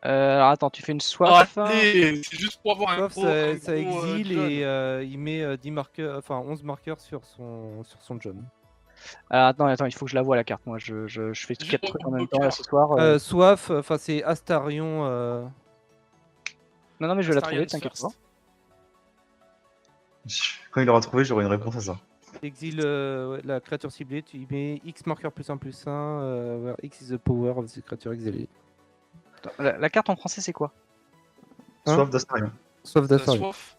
Alors attends, tu fais une soif. Allez, c'est juste pour avoir un Sauf gros, ça exile John. et il met 10 marqueurs, enfin 11 marqueurs sur son John. Attends, il faut que je la vois la carte. Moi, je fais Juste 4 pour trucs le en même bloqueur. temps là ce soir. Soif, enfin c'est Astarion. Non, mais je vais la Astarion trouver, t'inquiète pas. first. Quand il aura trouvé, j'aurai une réponse à ça. Exile la créature ciblée, tu y mets X marqueur +1/+1, where X is the power of the creature exilée. Attends, la carte en français, c'est quoi? Hein Soif d'Astarion. Soif La d'Astarion. soif.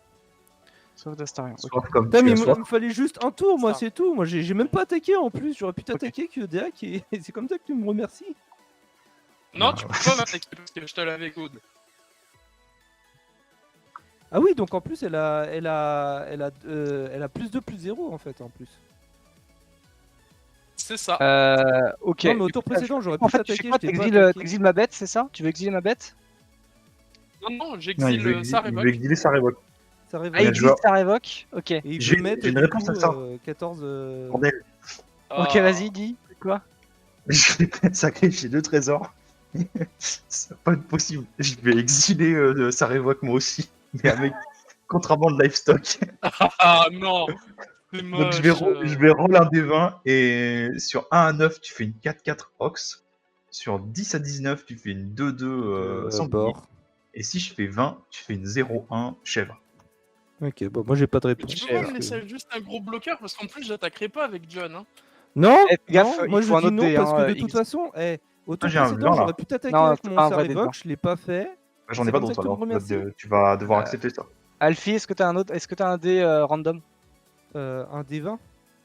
Soif d'Astarion. ok. Soif comme Putain, tu mais as soif. il me fallait juste un tour, moi Ça. c'est tout. Moi j'ai même pas attaqué en plus, j'aurais pu t'attaquer que Deak et c'est comme ça que tu me remercies. Non, tu peux pas m'attaquer parce que je te l'avais good. Ah oui, donc en plus elle a +2/+0 en fait en plus. C'est ça. Ok. Non mais au tour précédent j'aurais pu En fait, tu fais t'attaquer, quoi? je t'ai pas T'exiles attaqué. ma bête, c'est ça? Tu veux exiler ma bête? Non, non, Non, il j'exile veut sa il veut révoque. exiler sa révoque. Ça réveille. Ah, je exile, vois. ça révoque? Ok. Et il J'ai- veut mettre j'ai une du réponse à coup, ça. 14. Bordel. Ok, Ah. vas-y, dis. Quoi? Je vais sacrifier 2 trésors Ça va pas être possible. Je vais exiler ça révoque moi aussi. Mais avec contrabande de livestock. Ah non, c'est Donc moche. je vais roll un des 20 et sur 1 à 9, tu fais une 4-4 ox. Sur 10 à 19, tu fais une 2-2 sanglier. Bord. Et si je fais 20, tu fais une 0-1 chèvre. Ok, bon, moi j'ai pas de Mais réponse. tu peux Chèvre. pas me parce que- laisser juste un gros bloqueur parce qu'en plus j'attaquerai pas avec John. Hein. Non, Eh, fais gaffe, non, il moi te je faut un dis autre non dé, parce que hein, de toute façon, au Ah, tour j'ai un précédent, blanc, là. j'aurais pu t'attaquer Non, avec c'est mon pas un vrai dé de blanc. Sarevok, je l'ai pas fait. J'en ai C'est pas comme ça d'autres que tu me alors. remercies. Tu vas devoir Euh, accepter ça. Alfie, est-ce que t'as un autre, est-ce que t'as un dé random? Un D20.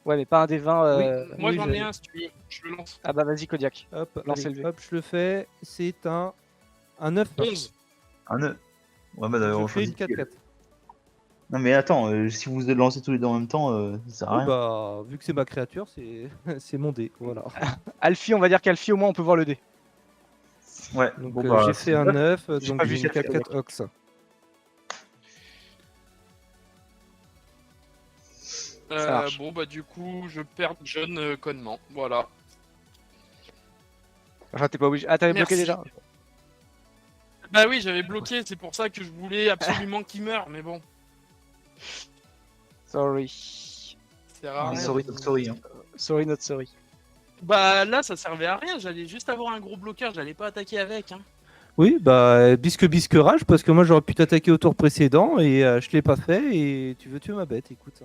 Ouais, mais pas un dé 20. Oui. Moi Oui, j'en ai j'ai- un si tu veux, je le lance. Ah bah vas-y, Kodiak. Hop, Lancez allez, le dé. hop, je le fais. C'est un 9. 11. Un nœud. Ouais, bah, Donc on je fais une choisit. 4-4. Non, mais attends, si vous êtes lancés tous les deux en même temps, ça sert à Oui, rien. bah, vu que c'est ma créature, c'est c'est mon dé. Voilà. Alfie, on va dire qu'Alfie, au moins, on peut voir le dé. Ouais, Donc bon, bah, j'ai c'est fait un neuf. 9, J'ai donc pas j'ai vu une cette 4-4 Ox. Ça marche. Bon bah du coup je perds John connement. Voilà. Enfin, t'es pas obligé. Ah, t'avais bloqué Merci. déjà? Bah oui, j'avais bloqué, c'est pour ça que je voulais absolument qu'il meure, mais bon, Sorry. ça sert à rien. Sorry, not sorry. Hein. Sorry, not sorry. Bah là ça servait à rien, j'allais juste avoir un gros bloqueur, j'allais pas attaquer avec. Hein. Oui, bah, bisque rage, parce que moi j'aurais pu t'attaquer au tour précédent et je l'ai pas fait et tu veux tuer ma bête, écoute.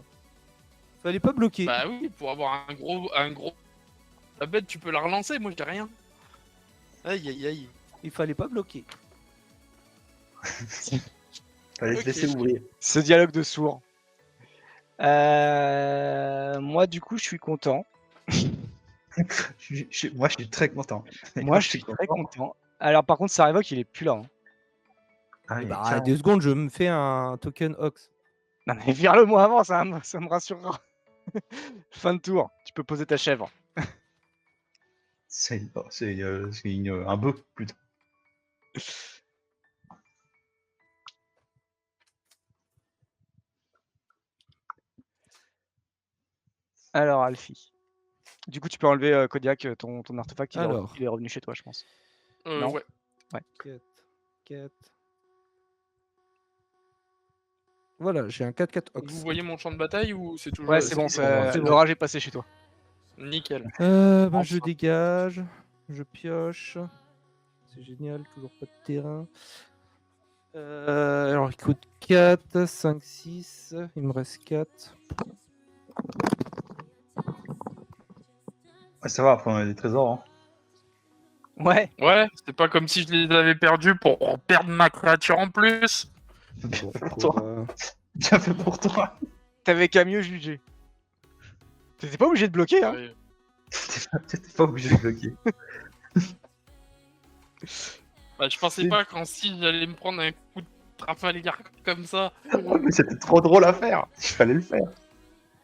Fallait pas bloquer. Bah oui, pour avoir un gros. La bête tu peux la relancer, moi j'ai rien. Aïe aïe aïe. Il fallait pas bloquer. Fallait Ok. te laisser ouvrir. Ce dialogue de sourd. Moi, du coup, je suis content. Moi, je suis très content. Et Moi, quand je suis très content. Alors, par contre, ça révoque, il est plus là. Hein. Ah, Et il est bah, carrément- 2 secondes, je me fais un token Ox. Non, mais vire-le moi avant, ça me rassurera. Fin de tour, tu peux poser ta chèvre. c'est un bœuf plutôt. Alors, Alfie. Du coup, tu peux enlever Kodiak, ton artefact, Alors. il est revenu chez toi, je pense. Non. Ouais. 4. Voilà, j'ai un 4-4 Ox. Vous voyez mon champ de bataille ou c'est toujours. Ouais, c'est bon, c'est bon. l'orage est passé chez toi. Nickel. Bah, je Enfin. dégage, je pioche. C'est génial, toujours pas de terrain. Alors il coûte 4, 5, 6. Il me reste 4. Ouais, ça va, après on a des trésors. Hein. Ouais. Ouais, c'est pas comme si je les avais perdus pour perdre ma créature en plus. Bien fait pour toi. Bien fait pour toi. T'avais qu'à mieux juger. T'étais pas obligé de bloquer, hein. Ouais. T'étais pas obligé de bloquer. Bah, je pensais pas qu'en si j'allais me prendre un coup de Trafalgar comme ça. Mais c'était trop drôle à faire. Il fallait le faire.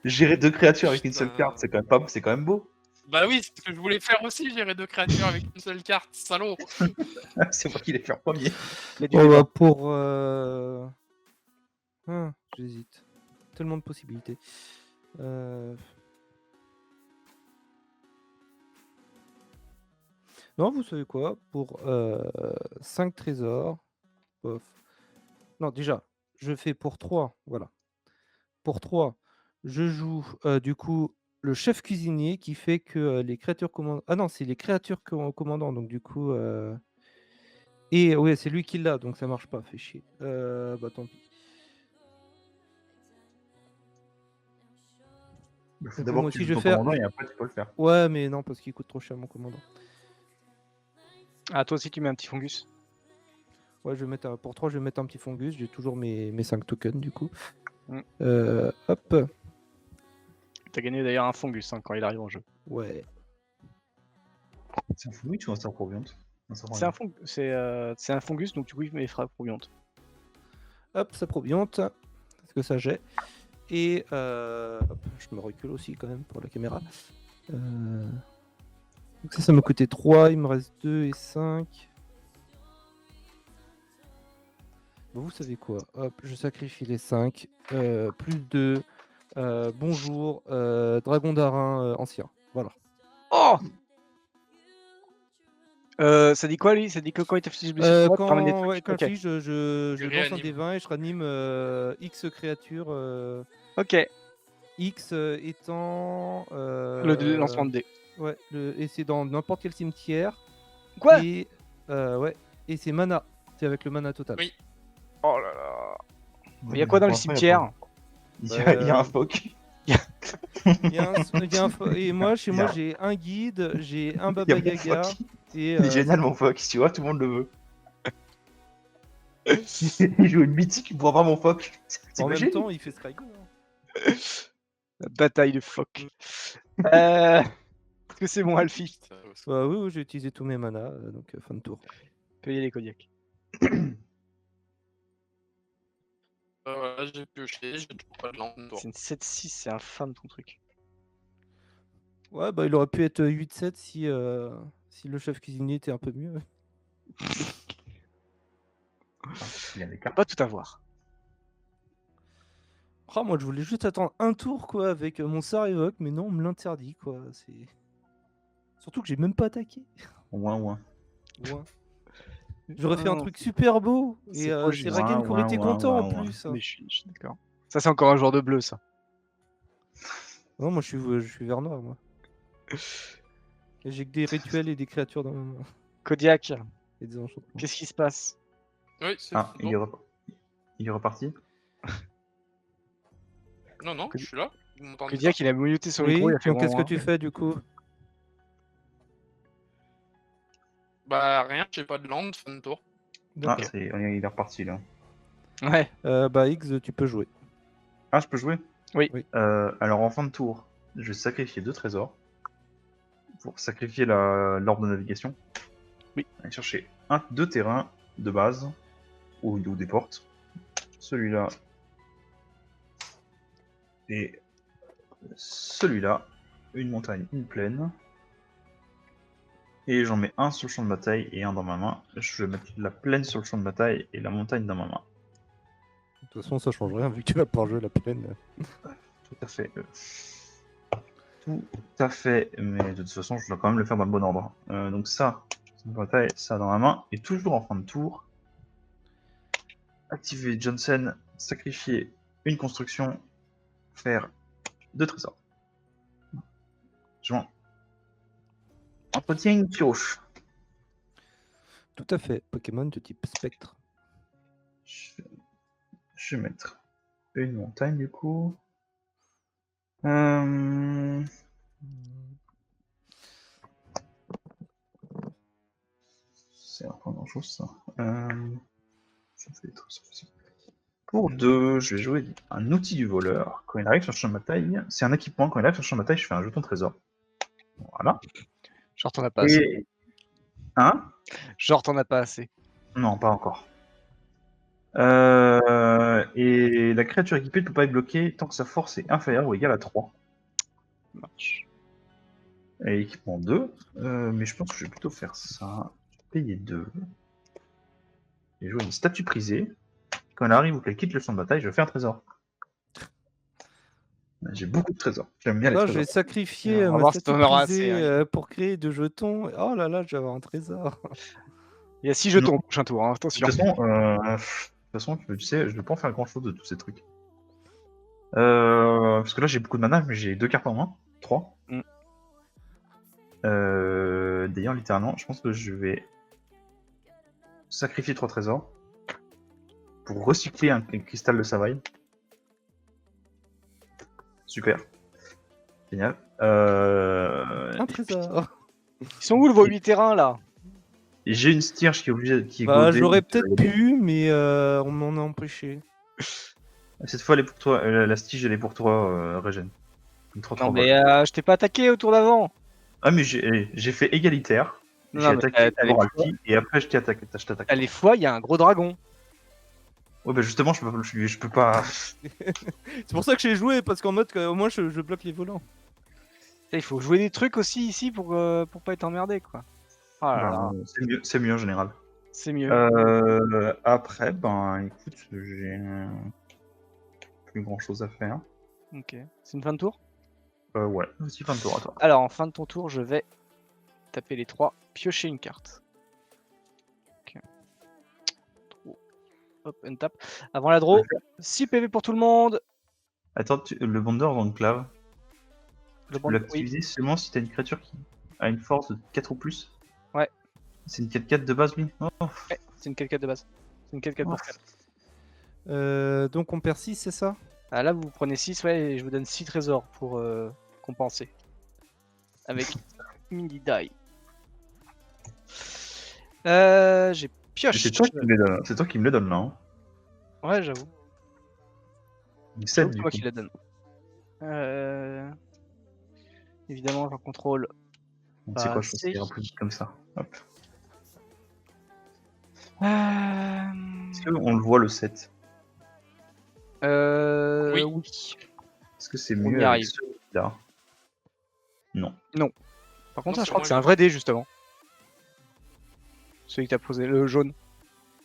Gérer deux créatures avec une Putain. seule carte, c'est quand même beau. Bah oui, c'est ce que je voulais faire aussi, gérer deux créatures avec une seule carte, salaud. C'est moi qui l'ai fait en premier. Mais du Oh coup, bah pour... j'hésite. Tellement de possibilités. Non, vous savez quoi? Pour 5 trésors... Bof. Non, déjà, je fais pour 3. Voilà. Pour 3, je joue du coup le chef cuisinier qui fait que les créatures commandant... Ah non, c'est les créatures commandant, donc du coup... Et ouais, c'est lui qui l'a, donc ça marche pas, fait chier. Bah tant pis. Il faut Donc, d'abord moi que tu aussi, joues je ton vais faire- commandant et après tu peux le faire. Ouais, mais non, parce qu'il coûte trop cher mon commandant. ah, toi aussi, tu mets un petit fungus. Ouais, je vais mettre pour 3, je vais mettre un petit fungus. J'ai toujours mes 5 tokens du coup. Mm. Hop. T'as gagné d'ailleurs un fungus hein, quand il arrive en jeu. Ouais. C'est un fungus ou un sort proviante? C'est un fungus, donc du coup, il met frappe proviante. Hop, ça proviante. Parce que ça j'ai. Et hop, je me recule aussi quand même pour la caméra. Donc ça me coûtait 3, il me reste 2 et 5. Bon, vous savez quoi? Hop, je sacrifie les 5. Plus 2. Bonjour, Dragon d'Arin ancien. Voilà. Oh Ça dit quoi lui? Ça dit que quand il t'affiche blessure, tu ramènes des trucs. Quand Ok. je lis, je Tu lance un réanimes. D20 et je ranime X créatures. Ok. X étant. Le lancement de dés. Ouais, et c'est dans n'importe quel cimetière. Quoi? Et ouais, et c'est mana. C'est avec le mana total. Oui. Oh là là. Il y a quoi dans le cimetière? Il y a un phoque. Il y a et moi, chez moi, Bien. j'ai un guide, j'ai un Il y Baba a mon Yaga. phoque. Et, Il est génial, mon phoque. Tu vois, tout le monde le veut. Il joue une mythique pour avoir mon phoque. en même T'imagines? temps, il fait ce rigolo. La bataille de phoques. Est-ce que c'est bon, Alfie? Putain, ouais, c'est- Bah oui, j'ai utilisé tous mes manas, donc fin de tour. Payez les Kodiak. Voilà, j'ai pioché, j'ai toujours pas de lampe. C'est une 7-6, c'est infâme ton truc. Ouais, bah il aurait pu être 8-7 si, si le chef cuisinier était un peu mieux. Il y a des On peut cartes. pas tout avoir. Oh, moi je voulais juste attendre un tour quoi avec mon sort évoque, mais non, on me l'interdit quoi. C'est surtout que j'ai même pas attaqué. Ouin, ouin. Ouais. J'aurais fait un Non, truc super beau et c'est pas c'est juste. Ragen qui aurait été content en ouin. plus. Mais je suis d'accord. Ça, c'est encore un joueur de bleu, ça. Non, moi je suis vert noir moi. Et j'ai que des rituels et des créatures dans ma main. Kodiak, Et des enchantements. qu'est-ce qui se passe? Oui, c'est Ah, bon. il est reparti. Non, non, je suis là. Vous m'entendez pas? Kodiak, il a muté son Oui, micro, il a fait donc qu'est-ce que ouin, tu fais du coup? Bah rien, j'ai pas de lampe, fin de tour. Ah, D'accord. il est reparti là. ouin. Ouais. Bah X, tu peux jouer. Ah, je peux jouer? Oui. Oui. Alors en fin de tour, je vais sacrifier 2 trésors pour sacrifier l'orbe de navigation. Oui. Aller chercher 2 terrains de base ou des portes. Celui-là et celui-là, une montagne, une plaine. Et j'en mets un sur le champ de bataille et un dans ma main. Je vais mettre la plaine sur le champ de bataille et la montagne dans ma main. De toute façon, ça change rien vu que tu vas pouvoir jouer la plaine. Tout à fait. Tout à fait. Mais de toute façon, je dois quand même le faire dans le bon ordre. Donc ça bataille, ça dans ma main. Et toujours en fin de tour, activer Johnson, sacrifier une construction, faire 2 trésors. Joint. Entretien une pioche. Tout à fait. Pokémon de type spectre. Je vais mettre une montagne du coup. C'est pas grand chose ça. Ça fait trop ça. Pour 2, je vais jouer un outil du voleur. Quand il arrive sur le champ de bataille, c'est un équipement. Quand il arrive sur le champ de bataille, je fais un jeton trésor. Voilà. Genre, t'en as pas assez. Et. Hein? Genre, t'en as pas assez. Non, pas encore. Et la créature équipée ne peut pas être bloquée tant que sa force est inférieure ou égale à 3. Ça marche. Et équipement 2. Mais je pense que je vais plutôt faire ça. Je vais payer 2. Et jouer une statue prisée. Quand elle arrive ou qu'elle quitte le champ de bataille, je fais un trésor. J'ai beaucoup de trésors. J'aime bien les Là, trésors. je vais sacrifier On va ma voir si statue t'en auras prisée, assez, hein. pour créer 2 jetons. Oh là là, je vais avoir un trésor. Il y a 6 jetons au prochain tour, hein, De attention. toute façon, tu sais, je ne vais pas en faire grand chose de tous ces trucs. Parce que là, j'ai beaucoup de mana, mais j'ai 2 cartes en main. 3. Mm. D'ailleurs, littéralement, je pense que je vais sacrifier 3 trésors pour recycler un cristal de Savaille. Super. Génial. Un trésor. Ils sont où vos 8 terrains là? Et j'ai une stierge qui est obligée qui est Bah, godée, je l'aurais donc, peut-être pu, mais on m'en a empêché. Cette fois, elle est pour toi. La stige, elle est pour toi, Regen. Une 3-3 Non, mais vol. je t'ai pas attaqué au tour d'avant. Ah, mais j'ai fait égalitaire. Non, J'ai mais attaqué t'as les pour Alki, et après je t'attaque. Je t'attaque. À les fois, il y a un gros dragon. Ouais, bah justement, je peux pas. C'est pour ça que j'ai joué, parce qu'en mode, au moins, je bloque les volants. Il faut jouer des trucs aussi ici pour pas être emmerdé, quoi. Ah là là, C'est mieux en général. c'est mieux. Après, ben écoute, j'ai plus grand chose à faire. Ok. C'est une fin de tour? Ouais, aussi fin de tour à toi. Alors, en fin de ton tour, je vais taper les 3, piocher une carte. hop, untap. Avant la draw, 6 PV pour tout le monde. Attends, le Bonder d'enclave, Le tu bon, peux oui, l'activiser seulement si t'as une créature qui a une force de 4 ou plus. Ouais. C'est une 4-4 de base, lui. Oh. ouais, c'est une 4-4 de base. C'est une 4-4 pour 4. Donc on perd 6, c'est ça? Ah, là, vous prenez 6, ouais, et je vous donne 6 trésors pour compenser. Avec mini die. J'ai Mais pioche. c'est toi qui me les donne. C'est toi qui me les donne là. Hein. Ouais, j'avoue. Une 7 C'est du toi coup. qui la donne. Évidemment, j'en contrôle. Donc, c'est Pas quoi, je pense assez. qu'il ira plus vite comme ça. Hop. Est-ce qu'on le voit le 7? Oui. Oui. Est-ce que c'est On mieux y avec arrive. celui-là? Non. Par contre, Non, ça, je c'est crois que c'est moins un vrai dé, justement. Celui que t'as posé, le jaune.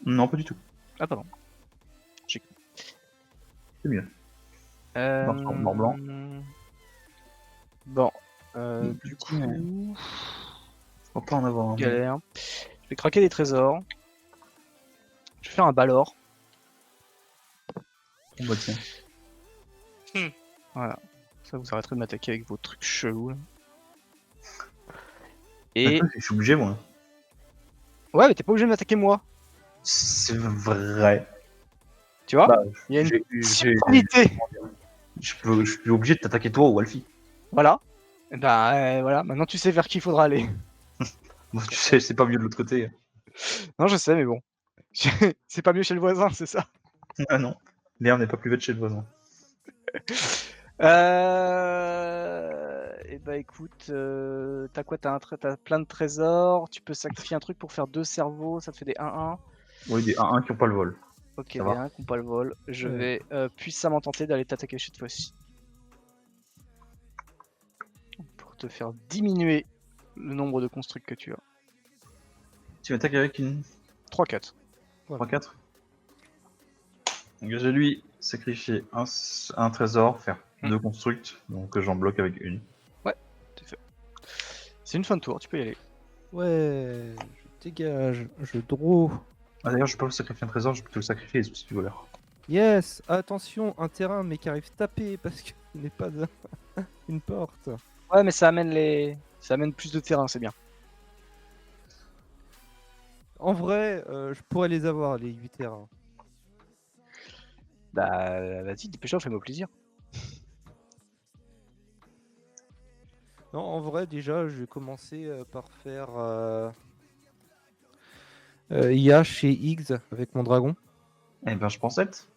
Non, pas du tout. Ah, pardon. C'est mieux. Noir blanc. Bon. Mm, Du petit, mais- coup, On va pas en avoir un. galère. Je vais craquer des trésors. Je vais faire un Balor. On va tiens. Voilà. Ça vous arrêterez de m'attaquer avec vos trucs chelous. Là. Et. Attends, je suis obligé, moi. Ouais, mais t'es pas obligé de m'attaquer moi. C'est vrai. Tu vois Bah, Il y a une j'ai- subtilité. je suis obligé de t'attaquer toi ou Alfie. Voilà. Bah voilà, maintenant tu sais vers qui il faudra aller. Bon, tu sais, c'est pas mieux de l'autre côté. Non, je sais, mais bon. C'est pas mieux chez le voisin, c'est ça. Ah non. L'air n'est pas plus vite chez le voisin. Et bah écoute, t'as quoi? T'as plein de trésors, tu peux sacrifier un truc pour faire 2 cerveaux, ça te fait des 1-1. Oui, des 1-1 qui ont pas le vol. Ok, Ça des va. 1 qui ont pas le vol. Je Ouais. vais puissamment tenter d'aller t'attaquer cette fois-ci. Pour te faire diminuer le nombre de constructs que tu as. Tu m'attaques avec une 3-4. 3-4. Engagez lui, sacrifier un trésor, faire 2 constructs, donc j'en bloque avec une. C'est une fin de tour, tu peux y aller. Ouais, je dégage, je draw. Ah, d'ailleurs, je peux pas sacrifier un trésor, je peux te le sacrifier les outils du voleur. Yes, attention, un terrain mais qui arrive taper parce qu'il n'est pas une porte. Ouais, mais ça amène plus de terrain, c'est bien. En vrai, je pourrais les avoir, les 8 terrains. Bah vas-y, dépêche-toi, fais-moi plaisir. Non, en vrai, déjà, je vais commencer par faire IA chez X avec mon dragon. Eh ben, je pense être.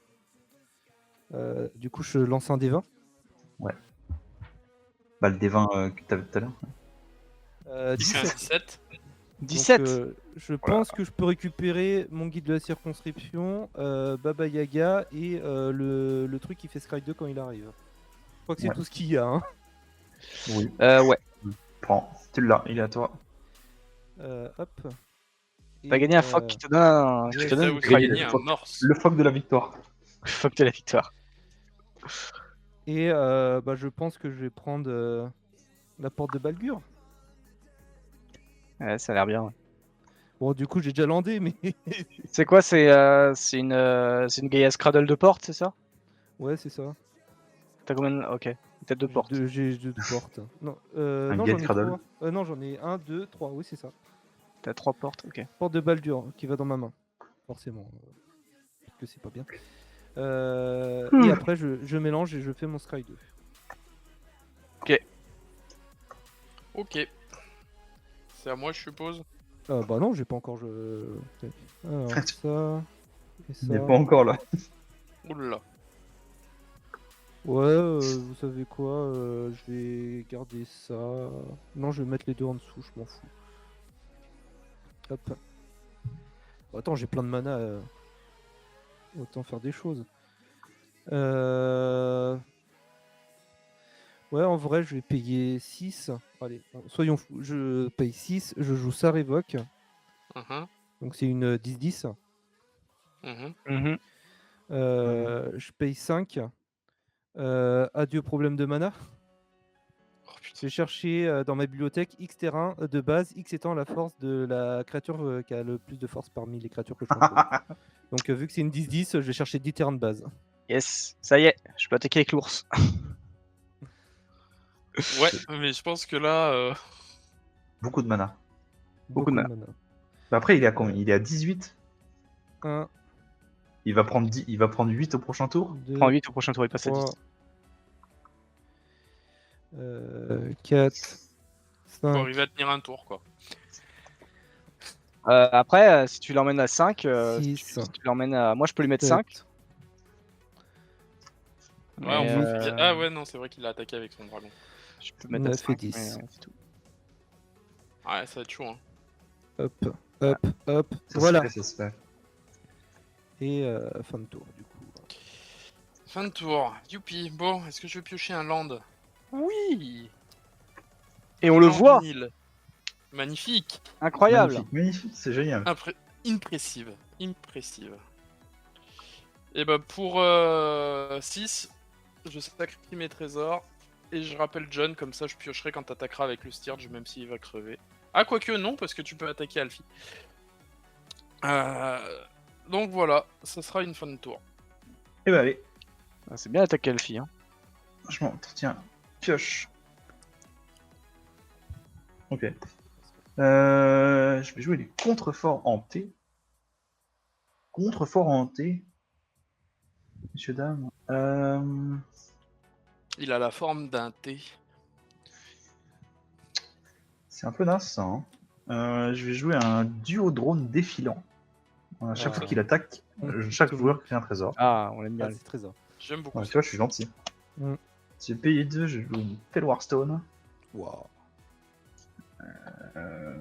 Du coup, je lance un D20. Bah, le D20 que t'avais tout à l'heure. 17. 17. 17. Donc, je pense que je peux récupérer mon guide de la circonscription, Baba Yaga et le truc qui fait Scry 2 quand il arrive. Je crois que c'est Ouais. tout ce qu'il y a. Hein. Oui. Ouais. Prends. Tu l'as, il est à toi. Hop. T'as gagné un phoque qui te donne un. Qui J'ai te donne une aussi craie. gagné un morse. Le phoque de la victoire. Phoque de la victoire. Et bah, je pense que je vais prendre la porte de Balgur. Ouais, ça a l'air bien. Ouais. Bon, du coup, j'ai déjà landé, mais C'est quoi? C'est une Gaia Cradle de porte, c'est ça? ouais, c'est ça. T'as combien de... Ok. Peut-être deux portes. J'ai deux portes. Non, Un non Gate j'en ai Cradle. 3. Non, j'en ai 1, 2, 3. Oui, c'est ça. T'as 3 portes, ok. Porte de Baldur qui va dans ma main. Forcément. Parce que c'est pas bien. Et après, je mélange et je fais mon Scry 2. Ok. C'est à moi, je suppose. Bah non, j'ai pas encore. Alors, ça. Et Il n'est ça. pas encore là. Oula. Ouais, vous savez quoi, je vais garder ça. Non, je vais mettre les deux en dessous, je m'en fous. Hop. Bon, attends, j'ai plein de mana. Autant faire des choses. Ouais, en vrai, je vais payer 6. Allez, soyons fous. Je paye 6, je joue ça révoque. Mhm, Donc c'est une 10-10. mhm. Je paye 5. Adieu problème de mana. Oh, putain. J'ai cherché dans ma bibliothèque X terrain de base, X étant la force de la créature qui a le plus de force parmi les créatures que je contrôle. Donc vu que c'est une 10-10, je vais chercher 10 terrains de base. Yes, ça y est, je peux attaquer avec l'ours. Ouais, mais je pense que là, Beaucoup de mana. Beaucoup de mana. Bah après, il est à combien? Il est à 18. 1, Il va prendre 8 au prochain tour. 2, Prends 8 au prochain tour, il passe à 10. 4, faut 5, arriver à tenir un tour, quoi. Après, si tu l'emmènes à 5, Six. si tu l'emmènes à... Moi, je peux lui mettre 7. 5. Ouais, on mais, peut... Ah ouais, non, c'est vrai qu'il a attaqué avec son dragon. Je peux mettre à 9 et 5, 10. mais c'est tout. Ouais, ça va être chaud, hein. Hop. Ça Voilà. se fait, ça se fait. Et fin de tour, du coup. Fin de tour. Youpi. Bon, est-ce que je vais piocher un land? Oui. Et on le Land voit, Nil. Magnifique. incroyable. Magnifique, magnifique, c'est génial. Impressive. Et bah pour 6, je sacrifie mes trésors. Et je rappelle John, comme ça je piocherai quand t'attaqueras avec le Stirge, même s'il va crever. Ah, quoique non, parce que tu peux attaquer Alfie. Donc voilà, ça sera une fin de tour. Et bah allez, Ah, c'est bien attaquer Alfie. Hein. franchement, tiens, pioche. Ok. Je vais jouer les contreforts hantés. Contreforts hantés. Messieurs, dames. Il a la forme d'un T. C'est un peu naze ça. Hein. Je vais jouer un duo drone défilant. À chaque Ah. fois qu'il attaque, chaque joueur crée un trésor. Ah, on l'aime bien. Ah, lui. c'est trésor. J'aime beaucoup Ouais, ça. tu vois, je suis gentil. Mm. Si j'ai payé 2, je joue une Pale Warstone. Wow. Euh,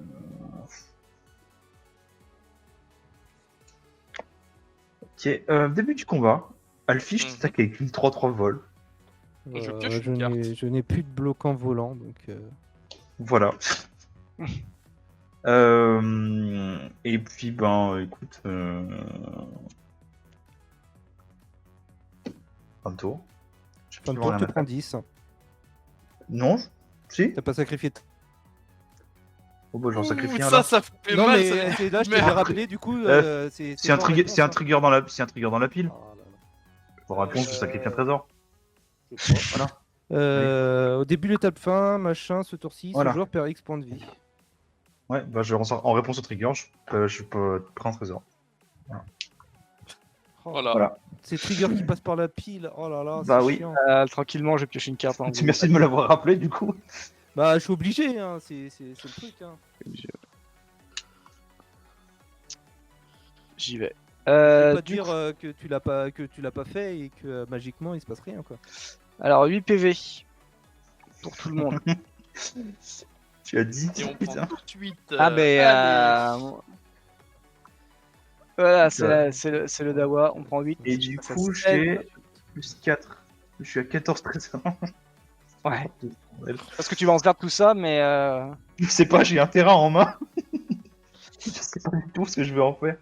Ok, début du combat. Alfie, je t'attaque avec une 3-3 vol. Je pioche une Je n'ai plus de bloquant volant, donc... Voilà. Et puis, ben, écoute. Un tour. Je Fin de peux tour, rien tu à prends faire. 10. Non, si. T'as pas sacrifié... Oh, bah, j'en sacrifie un ça, là. ça fait Non mal. mais ça. c'est là, je te Mais l'ai après- rappelé, du coup... C'est un, c'est un trigger dans la pile. Oh là là. Pour répondre, je sacrifie un trésor. Au début de l'étape fin, machin, ce tour-ci, Voilà. ce joueur perd X points de vie. Ouais, bah, en réponse au trigger, je peux prendre un trésor. Oh, Voilà. C'est Trigger qui passe par la pile, oh là là, Bah c'est oui. chiant. Tranquillement, je vais piocher une carte. En Merci de me l'avoir rappelé, du coup. Bah je suis obligé, hein, c'est le truc. Hein. J'y vais. Je vais pas Du dire coup, que tu l'as pas fait et que magiquement il se passe rien quoi. alors 8 PV pour tout le monde. Tu as dit. Et on prend tout de suite. Ah ben allez. voilà, Ouais. c'est le Dawa, on prend 8. Et du ça coup, sève. j'ai plus 4. Je suis à 14 trésors. Ouais. Parce que tu vas en faire tout ça, mais Je sais pas, j'ai un terrain en main. Je sais pas du tout ce que je veux en faire.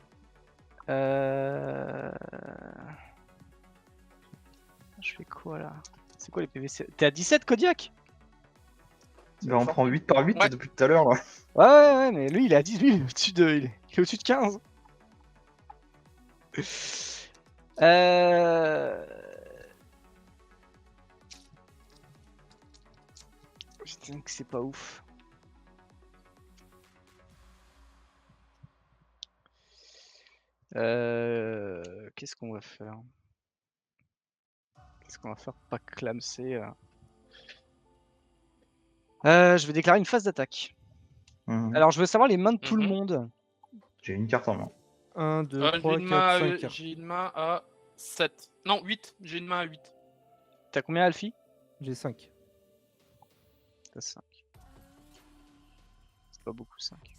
je fais quoi là? C'est quoi les PV? T'es à 17 Kodiak? Bah, on prend 8 par 8 Ouais. depuis tout à l'heure là. Ouais, mais lui il est à 18, il est au-dessus il est au-dessus de 15. Putain que c'est pas ouf. Qu'est-ce qu'on va faire? Qu'est-ce qu'on va faire pour pas clamser je vais déclarer une phase d'attaque. Mhm. Alors je veux savoir les mains de tout le Mhm. monde. J'ai une carte en main. 1, 2, J'ai 3, une 4, main 5. j'ai une main à 7. Non, 8. J'ai une main à 8. T'as combien Alfie? J'ai 5. T'as 5. C'est pas beaucoup 5.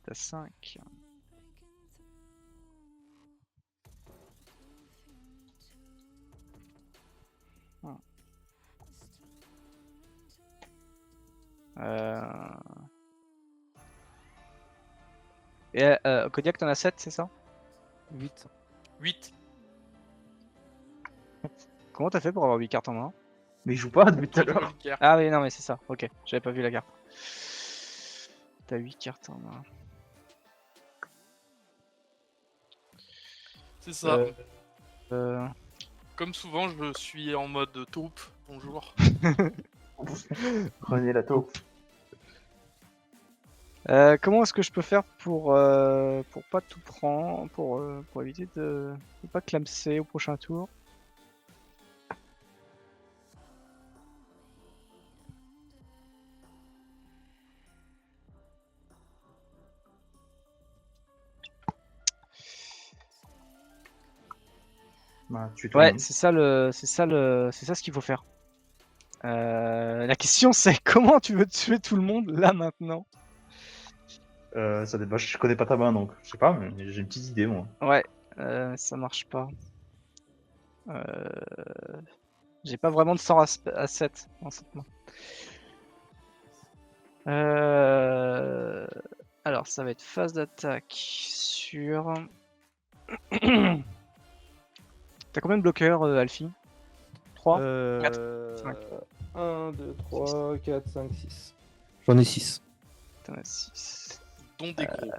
T'as 5. Et Kodiak, t'en as 7, c'est ça? 8. 8. Comment t'as fait pour avoir 8 cartes en main? Mais il joue pas depuis tout à l'heure. Ah oui, non, mais c'est ça, ok, j'avais pas vu la carte. T'as 8 cartes en main. C'est ça. Euh, Comme souvent, je suis en mode taupe. Bonjour. Prenez la taupe. Comment est-ce que je peux faire pour pas tout prendre, pour éviter de pas clamser au prochain tour? Bah, tu es tout le Ouais, monde. c'est ça ce qu'il faut faire. La question c'est comment tu veux tuer tout le monde là maintenant? Ça dépend, je connais pas ta main donc je sais pas, mais j'ai une petite idée moi. Ouais, ça marche pas. J'ai pas vraiment de sort à 7 dans cette main. Alors ça va être phase d'attaque sur... T'as combien de bloqueurs, Alfie? 3 cinq. 1, 2, 3, 4, 5, 6. J'en ai 6. T'en as 6. Dont des gros.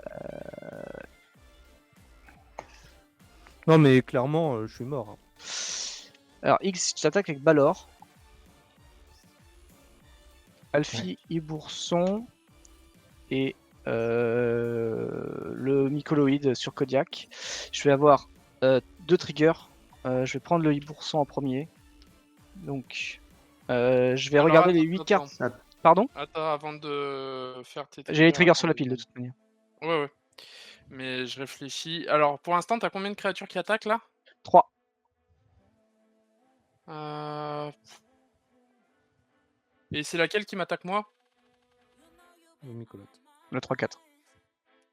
Non, mais clairement, je suis mort. Hein. Alors X, tu t'attaques avec Balor. Alfie, Ibourson et le Mycoloïde sur Kodiak. Je vais avoir 2 triggers. Je vais prendre le Ibourson en premier. Donc, je vais Alors, regarder les attends, 8 attends. cartes. Pardon? Attends, avant de faire tes J'ai les triggers attends, sur la pile de toute manière. Ouais. Mais je réfléchis. Alors, pour l'instant, t'as combien de créatures qui attaquent là? 3. Et c'est laquelle qui m'attaque moi? Le Mycolote. Le 3-4.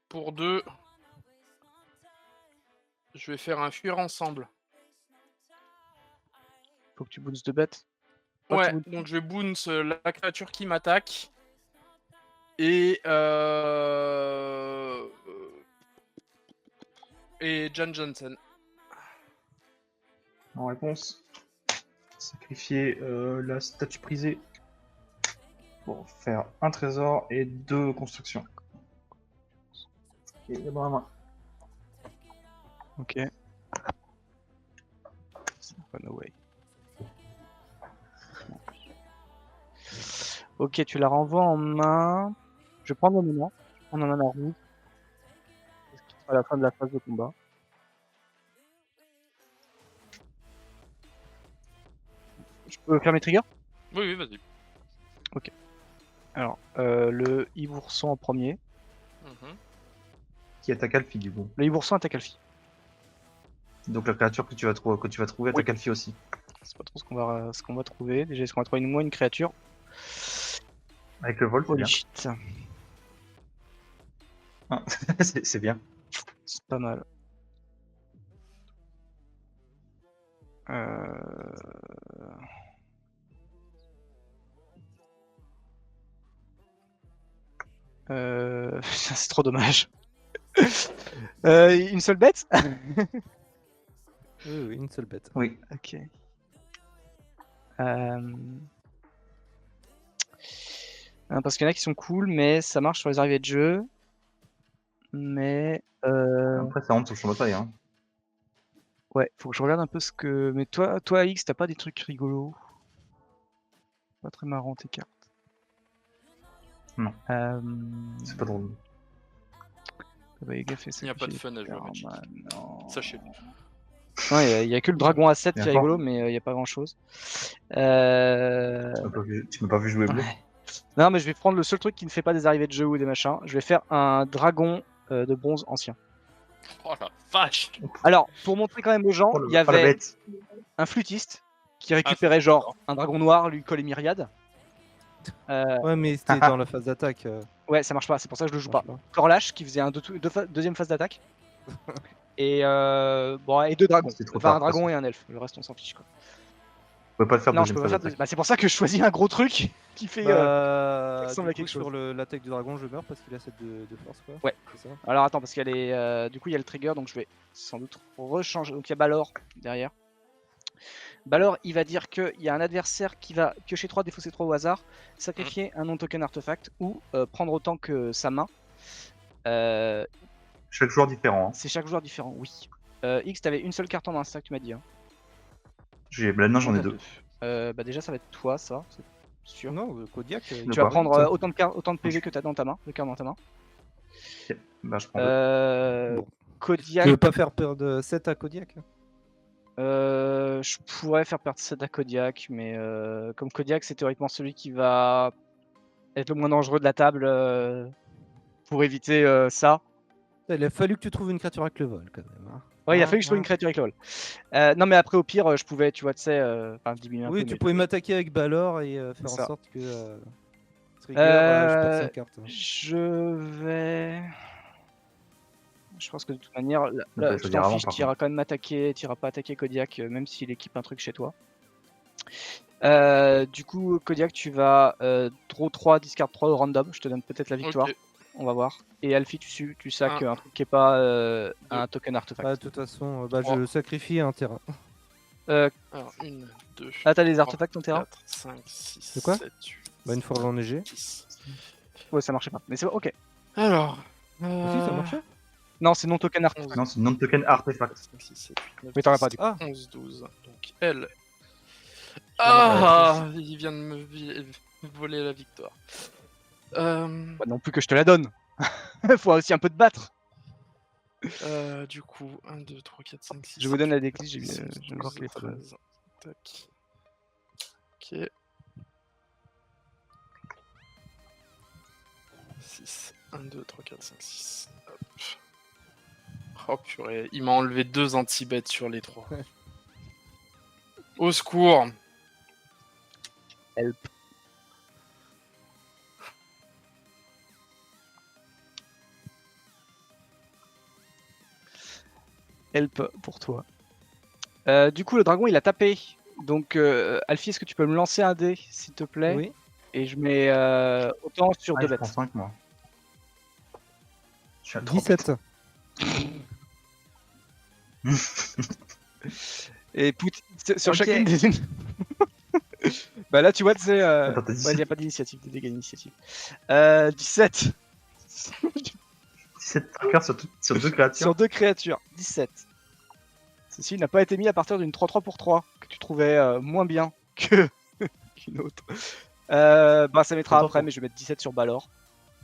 Pour 2, je vais faire un fuir ensemble. Faut que tu bounces de bêtes. Ouais, donc je vais bounce la créature qui m'attaque. Et John Johnson. En réponse, sacrifier la statue prisée pour faire un trésor et 2 constructions. Et dans la main. Ok. No way. Ok, tu la renvoies en main. Je vais prendre le moment. On en a rouge. À la fin de la phase de combat. Je peux faire mes triggers? Oui, vas-y. Ok. Alors, le Ibourson en premier. Qui attaque Alfie du coup. Le Ibourson attaque Alfie. Donc la créature que tu vas trouver attaque Alfie aussi. C'est pas trop ce qu'on va trouver. Déjà, est-ce qu'on va trouver une créature? Avec le vol, c'est Holy bien. shit. Ah, c'est bien. C'est pas mal. C'est trop dommage. Une seule bête? Oui, une seule bête. Oui. Ok. Parce qu'il y en a qui sont cool, mais ça marche sur les arrivées de jeu. Mais Après, ça rentre sur le champ de bataille. Hein. ouais, faut que je regarde un peu ce que. Mais toi X, t'as pas des trucs rigolos? Pas très marrant tes cartes. Non. C'est pas drôle. Bah, les gars, fais ça. Il n'y a pas de fun à jouer à Magic. Non. Sachez-le. Non, il y a que le dragon à 7 qui est D'accord. rigolo, mais il n'y a pas grand chose. Tu m'as pas vu jouer bleu. Ouais. Non, mais je vais prendre le seul truc qui ne fait pas des arrivées de jeu ou des machins. Je vais faire un dragon de bronze ancien. Oh la vache! Alors, pour montrer quand même aux gens, il y la avait bête. un flûtiste qui récupérait genre un dragon noir, lui colle les myriades. Ouais, mais c'était dans la phase d'attaque. Ouais, ça marche pas, c'est pour ça que je le joue pas. marche Corlash qui faisait un deuxième phase d'attaque. Et et 2 dragons. C'était trop Enfin, tard, un dragon de et un elfe. Le reste, on s'en fiche quoi. On peut pas le faire Non, je deuxième peux pas phase faire d'attaque. bah, c'est pour ça que je choisis un gros truc qui fait. ressemble à quelque sur chose. l'attaque du dragon, je meurs parce qu'il a 7 de force, quoi. Ouais. C'est ça. Alors attends, parce qu'il y a du coup, il y a le trigger, donc je vais sans doute rechanger. Donc il y a Balor derrière. Balor, il va dire qu'il y a un adversaire qui va piocher 3, défausser 3 au hasard, sacrifier un non-token artefact ou prendre autant que sa main. Chaque joueur différent. Hein. C'est chaque joueur différent, oui. X, t'avais une seule carte en main, c'est ça que tu m'as dit. Hein. Maintenant j'en ai deux. Bah déjà, ça va être toi, ça, c'est sûr. Non, Kodiak. De Tu quoi vas prendre ça. autant de PV que t'as dans ta main, de cartes dans ta main. Ok. Bah, je prends deux. Bon. Kodiak, Tu veux pas faire perdre 7 à Kodiak? je pourrais faire perdre 7 à Kodiak, mais comme Kodiak, c'est théoriquement celui qui va être le moins dangereux de la table pour éviter ça. Il a fallu que tu trouves une créature avec le vol, quand même. Hein. Ouais, il a fallu que je trouve une créature avec LOL. Non, mais après, au pire, je pouvais, tu vois, tu sais, diminuer un peu. Oui, tu mais- pouvais m'attaquer avec Balor et faire en ça. sorte que Trigger, je perds 5 cartes. Hein. Je vais. Je pense que de toute manière, peut tu choisir t'en avant, fiches, par tu iras quand même m'attaquer, tu iras pas attaquer Kodiak, même s'il équipe un truc chez toi. Du coup, Kodiak, tu vas draw 3, discard 3 au random. Je te donne peut-être la victoire. Ok. On va voir. Et Alfie, tu sacs Un. un truc qui est pas un token artefact. Ah, de toute façon, je Trois. sacrifie un terrain. Alors, 1, 2. Ah, t'as des artefacts en terrain 4, 5, 6, De quoi 7, 8. Bah, une fois enneigé. 10. Ouais, ça marchait pas. Mais c'est ok. Alors. Si, ça marchait. Non, c'est non token artefact. Non, c'est non-token artefact. 5, 6, 7, 8, 9, Mais t'en as 10, pas, du coup. 11, 12. Donc, elle. Ah, il vient de me voler la victoire. Pas non plus que je te la donne. Faut aussi un peu te battre. Du coup, 1, 2, 3, 4, 5, 6. Je vous donne la déclisse, j'ai 12, encore qu'il est pas donné. 13. Tac. Ok. 6. 1, 2, 3, 4, 5, 6. Hop. Oh purée, il m'a enlevé 2 anti-bêtes sur les 3. Au secours. Help. Help pour toi. Du coup, le dragon, il a tapé. Donc, Alfie, est-ce que tu peux me lancer un dé, s'il te plaît? Oui. Et je mets autant sur 2 Je prends bêtes. 5 moi. Je suis à 3 17. Et sur Ok. chacune des unes. Bah là, tu vois, tu sais. Attends, t'as Ouais, 17. il n'y a pas d'initiative, des dégâts d'initiative. 17 17 cartes sur deux créatures. sur 2 créatures. 17. Ceci n'a pas été mis à partir d'une 3-3 pour 3 que tu trouvais moins bien que qu'une autre. Bah, ça mettra Attends, après, attends. mais je vais mettre 17 sur Balor.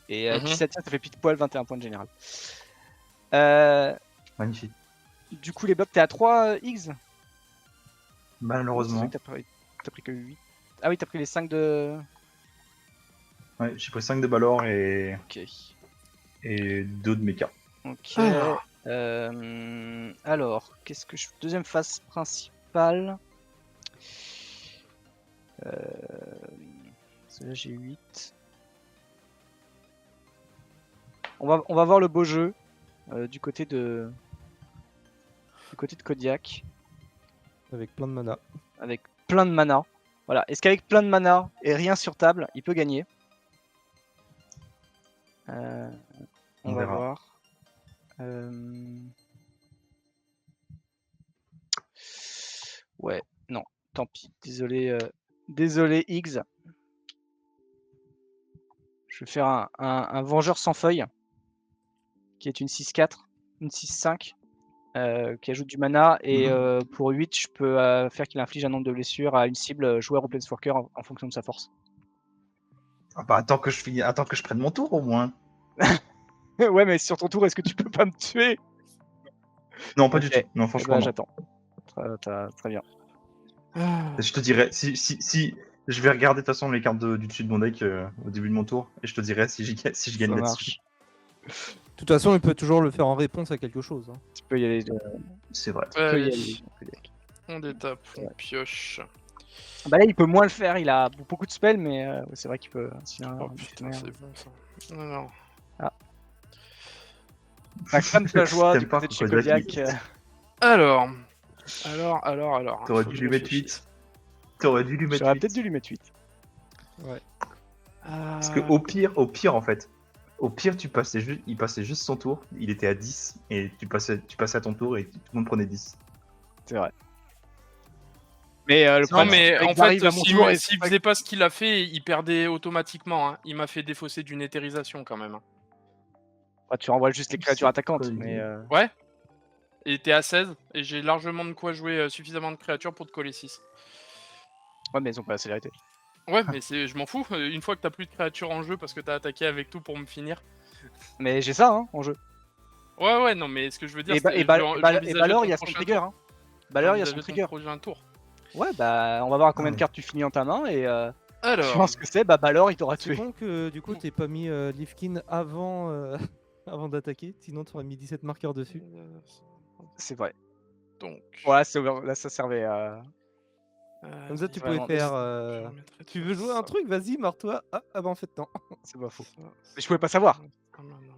Et Mhm. 17, ça fait pile poil 21 points de général. Magnifique. Du coup, les bugs, t'es à 3 X. Malheureusement. T'as pris que 8. Ah oui, t'as pris les 5 de. Ouais, j'ai pris 5 de Balor et Ok. 2 de mecha. Ok. Alors. Alors, qu'est-ce que je. Deuxième phase principale. Là, j'ai 8. On va voir le beau jeu du côté de Kodiak Avec plein de mana. avec plein de mana. Voilà. Est-ce qu'avec plein de mana et rien sur table, il peut gagner? On On va verra. voir. Ouais, non, tant pis. Désolé, désolé X. Je vais faire un vengeur sans feuille, qui est une 6-4, une 6-5, qui ajoute du mana. Et pour 8, je peux faire qu'il inflige un nombre de blessures à une cible, joueur ou planeswalker en fonction de sa force. Ah bah attends que je prenne mon tour au moins. Ouais, mais sur ton tour, est-ce que tu peux pas me tuer? Non, pas Ok. du tout. Non, Eh franchement, ben, non. j'attends. Très bien. Je te dirai, si je vais regarder de toute façon les cartes du dessus de mon deck au début de mon tour, et je te dirai si je gagne Ça là-dessus. De toute façon, il peut toujours le faire en réponse à quelque chose. Hein. Tu peux y aller. C'est vrai. Tu peux y Allez, aller. on détape, on pioche. Bah là, il peut moins le faire. Il a beaucoup de spells, mais ouais, c'est vrai qu'il peut. Oh putain, c'est bon ça. Non. Bah, crame ta joie T'aimes du pas côté de chez Kodiak, Kodiak. Alors. T'aurais faut dû que lui je mettre réfléchisse. 8. T'aurais dû lui mettre J'aurais 8. peut-être dû lui mettre 8. Parce que au pire en fait, il passait juste son tour, il était à 10, et tu passais à ton tour et tout le monde prenait 10. C'est vrai. Mais le Non, problème, mais c'est que en j'arrive fait, à mon tour et s'il faisait pas ce qu'il a fait, il perdait automatiquement. Hein. Il m'a fait défausser d'une éthérisation quand même. Hein. tu renvoies juste les créatures C'est attaquantes. pas Mais Ouais. Et t'es à 16, et j'ai largement de quoi jouer suffisamment de créatures pour te coller 6. Ouais, mais ils ont pas la célérité. Ouais, mais je m'en fous. Une fois que t'as plus de créatures en jeu parce que t'as attaqué avec tout pour me finir. Mais j'ai ça, hein, en jeu. Ouais, non, mais ce que je veux dire, Et, c'est Balor, il y a son trigger. Hein. Balor, il y a son trigger. Prochain tour. Ouais, bah, on va voir combien de Ouais. cartes tu finis en ta main et je Alors, pense que c'est, bah, Balor, il t'aura C'est tué. con que du coup t'aies pas mis Leafkin avant, avant d'attaquer, sinon tu aurais mis 17 marqueurs dessus. C'est vrai. donc. Voilà, là, ça servait à. Comme ça tu vraiment, pouvais faire. je remettrai Tu de veux faire jouer un ça. truc, vas-y, marre-toi. Ah bah en fait non. C'est pas faux. Ça, Mais je pouvais pas savoir. quand même, non.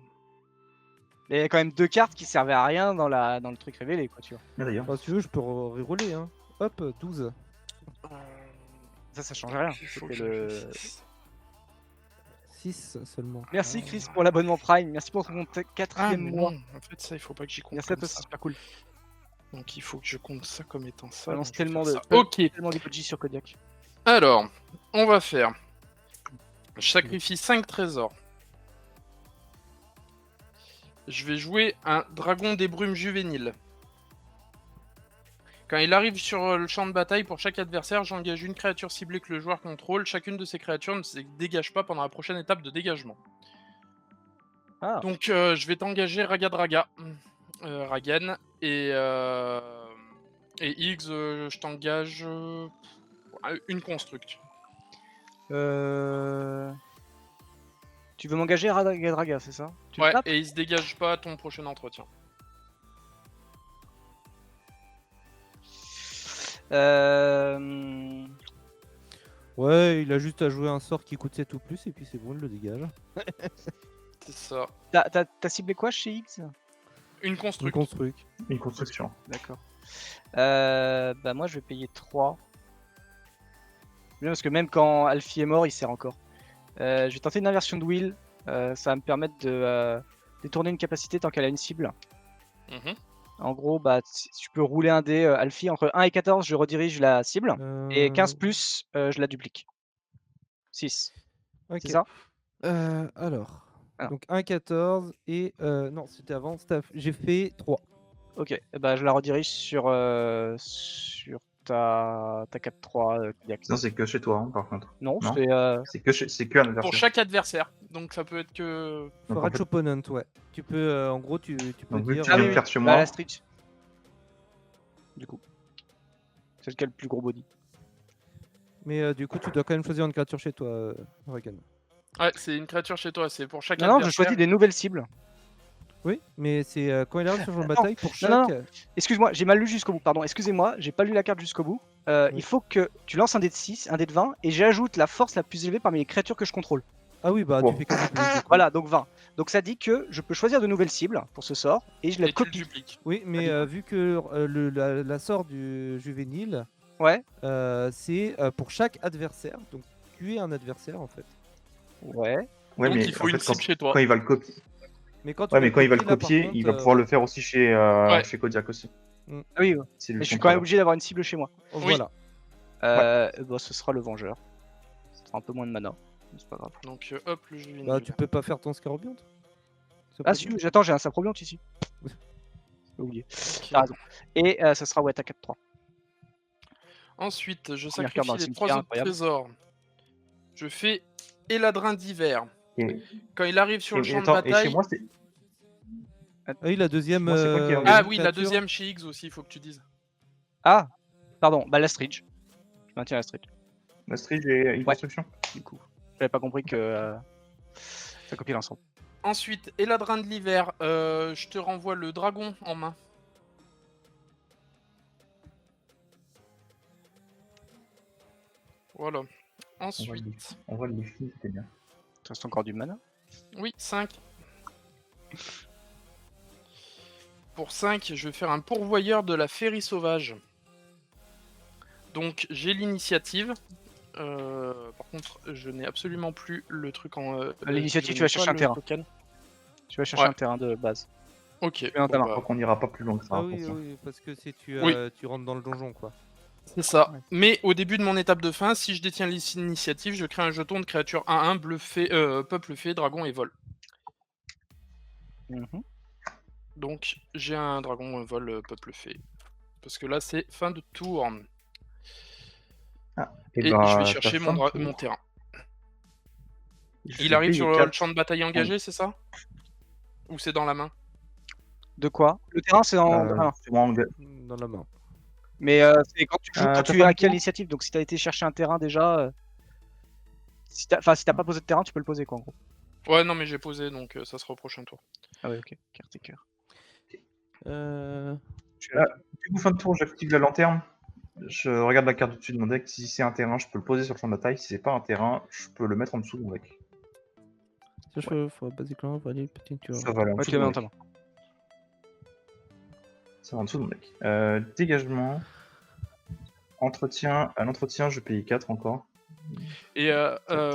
Mais il y a quand même 2 cartes qui servaient à rien dans le truc révélé, quoi, tu vois. Mais d'ailleurs, Enfin, si tu veux, je peux reroller. Hein. Hop, 12. Ça change rien. Il faut C'était que le. je fasse 6 seulement. Merci Chris pour l'abonnement Prime. Merci pour ton Ah, 4e mais mois. non, en fait, ça, il faut pas que j'y compte. Merci à comme toi, ça. c'est super cool. Donc, il faut que je compte ça comme étant ça. Balance donc je vais tellement faire de. ça. Ok, Tellement d'emoji sur Kodiak. alors, on va faire. Je sacrifie 5 trésors. Je vais jouer un dragon des brumes juvénile. Quand il arrive sur le champ de bataille, pour chaque adversaire, j'engage une créature ciblée que le joueur contrôle. Chacune de ces créatures ne se dégage pas pendant la prochaine étape de dégagement. Ah. Donc je vais t'engager Ragadraga, Ragan, et X, je t'engage une construct. Tu veux m'engager Ragadraga, c'est ça? Tu le Ouais, tapes? et il se dégage pas à ton prochain entretien. Ouais, il a juste à jouer un sort qui coûte 7 ou plus et puis c'est bon, il le dégage. C'est ça. T'as ciblé quoi chez X? Une Une construct. construct. une construction. D'accord. Bah moi je vais payer 3. Bien parce que même quand Alfie est mort, il sert encore. Je vais tenter une inversion de Will. Ça va me permettre de détourner une capacité tant qu'elle a une cible. Mhm. En gros, bah tu peux rouler un dé Alfie entre 1 et 14, je redirige la cible. Et 15 plus, je la duplique. 6. Ok. C'est ça? Alors. Alors. Donc 1, 14 et. Non, c'était avant. J'ai fait 3. Ok, et bah je la redirige sur ta 4-3 Kodiak. Non, c'est que chez toi, hein, par contre. Non, Non. c'est C'est que un adversaire. Pour chaque adversaire. Donc ça peut être que. Donc, For en each fait- opponent, ouais. Tu peux, en gros, tu peux Donc, vu que dire. tu viens de faire chez moi. la Street. Du coup. C'est lequel le plus gros body. Mais du coup, tu dois quand même choisir une créature chez toi, Regan. Ouais, c'est une créature chez toi, c'est pour chaque Non, adversaire. je choisis des nouvelles cibles. Oui, mais c'est quand il arrive sur le champ de Non, bataille pour chaque. non, Excuse-moi, j'ai mal lu jusqu'au bout, pardon. Excusez-moi, j'ai pas lu la carte jusqu'au bout. Oui. Il faut que tu lances un dé de 6, un dé de 20, et j'ajoute la force la plus élevée parmi les créatures que je contrôle. Ah oui, bah Bon. tu fais quasi plus. Du coup. Voilà, donc 20. Donc ça dit que je peux choisir de nouvelles cibles pour ce sort, et je la Et tu le copie. dupliques. Oui, mais vu que la sort du juvénile, Ouais, c'est pour chaque adversaire. Donc tu es un adversaire en fait. ouais. Ouais, Donc mais il faut en une fait, quand, cible chez toi. quand il va le copier. Mais quand, Ouais, mais quand il va le là, par copier, contre, il va pouvoir le faire aussi chez Ouais. Kodiak aussi. Ah oui, ouais. C'est lui Mais le je suis quand même contrôleur. obligé d'avoir une cible chez moi. Voilà. Bon, ce sera le Vengeur. Ce sera un peu moins de mana. mais C'est pas grave. Donc hop, le juvénile. Bah tu peux pas faire ton Scarabionte. Ah si, j'attends, j'ai un Saprobiante ici. J'ai oublié. Ok. T'as raison. Et ça sera ouais, ta 4-3. Ensuite, je Première carte dans sacrifie le les cimetière, 3 autres incroyable. trésors. Je fais Eladrin d'hiver. Et, Quand il arrive sur le champ de attends, et chez bataille. moi, c'est. Ah oui, la deuxième. Moi, c'est quoi qui est Ah Une oui, la créature. deuxième chez X aussi, il faut que tu dises. Ah, pardon, bah l'Astridge. Je maintiens l'Astridge, La Street et une construction. du coup. J'avais pas compris que ça copiait l'ensemble. Ensuite, Eladrin de l'hiver, je te renvoie le dragon en main. Voilà. Ensuite, On voit le défi, c'était bien. Il reste encore du mana. oui, 5. Pour 5, je vais faire un pourvoyeur de la féerie sauvage. Donc, j'ai l'initiative. Par contre, je n'ai absolument plus le truc en... L'initiative, je tu vas n'ai chercher pas un le terrain. token. Tu vas chercher Ouais. un terrain de base. Ok. dans ta main. bah, Je crois qu'on n'ira pas plus loin que ça. Ah pour oui, ça. oui, parce que c'est Oui. tu rentres dans le donjon quoi. c'est ça. Ouais. Mais au début de mon étape de fin, si je détiens l'initiative, je crée un jeton de créature 1-1, bleu fée, peuple fée, dragon et vol. Mhm. Donc j'ai un dragon vol peuple fée. Parce que là c'est fin de tour. Et Et je vais bah, chercher fin de mon tour, terrain. je Il vais arrive payer sur le 4. champ de bataille engagé, c'est ça? Ou c'est dans la main? De quoi? Le terrain, c'est dans la main. C'est moi, Dans la main. Mais c'est quand tu joues, t'as tu pas acquiers de l'initiative. Donc si t'as été chercher un terrain déjà, si t'as pas posé de terrain, tu peux le poser quoi en gros. Ouais, non, mais j'ai posé, donc ça sera au prochain tour. Ah ouais, ok. Carte et cœur. Du coup, fin de tour, j'active la lanterne. Je regarde la carte au-dessus de mon deck. Si c'est un terrain, je peux le poser sur le champ de bataille. Si c'est pas un terrain, je peux le mettre en dessous de mon deck. Faut basiquement valider petit tu Ça va aller en Ouais, dessous tu de le mets mon dans ta deck. main. Ça va en dessous de mon deck. Dégagement. Entretien. À l'entretien, je paye 4 encore. Et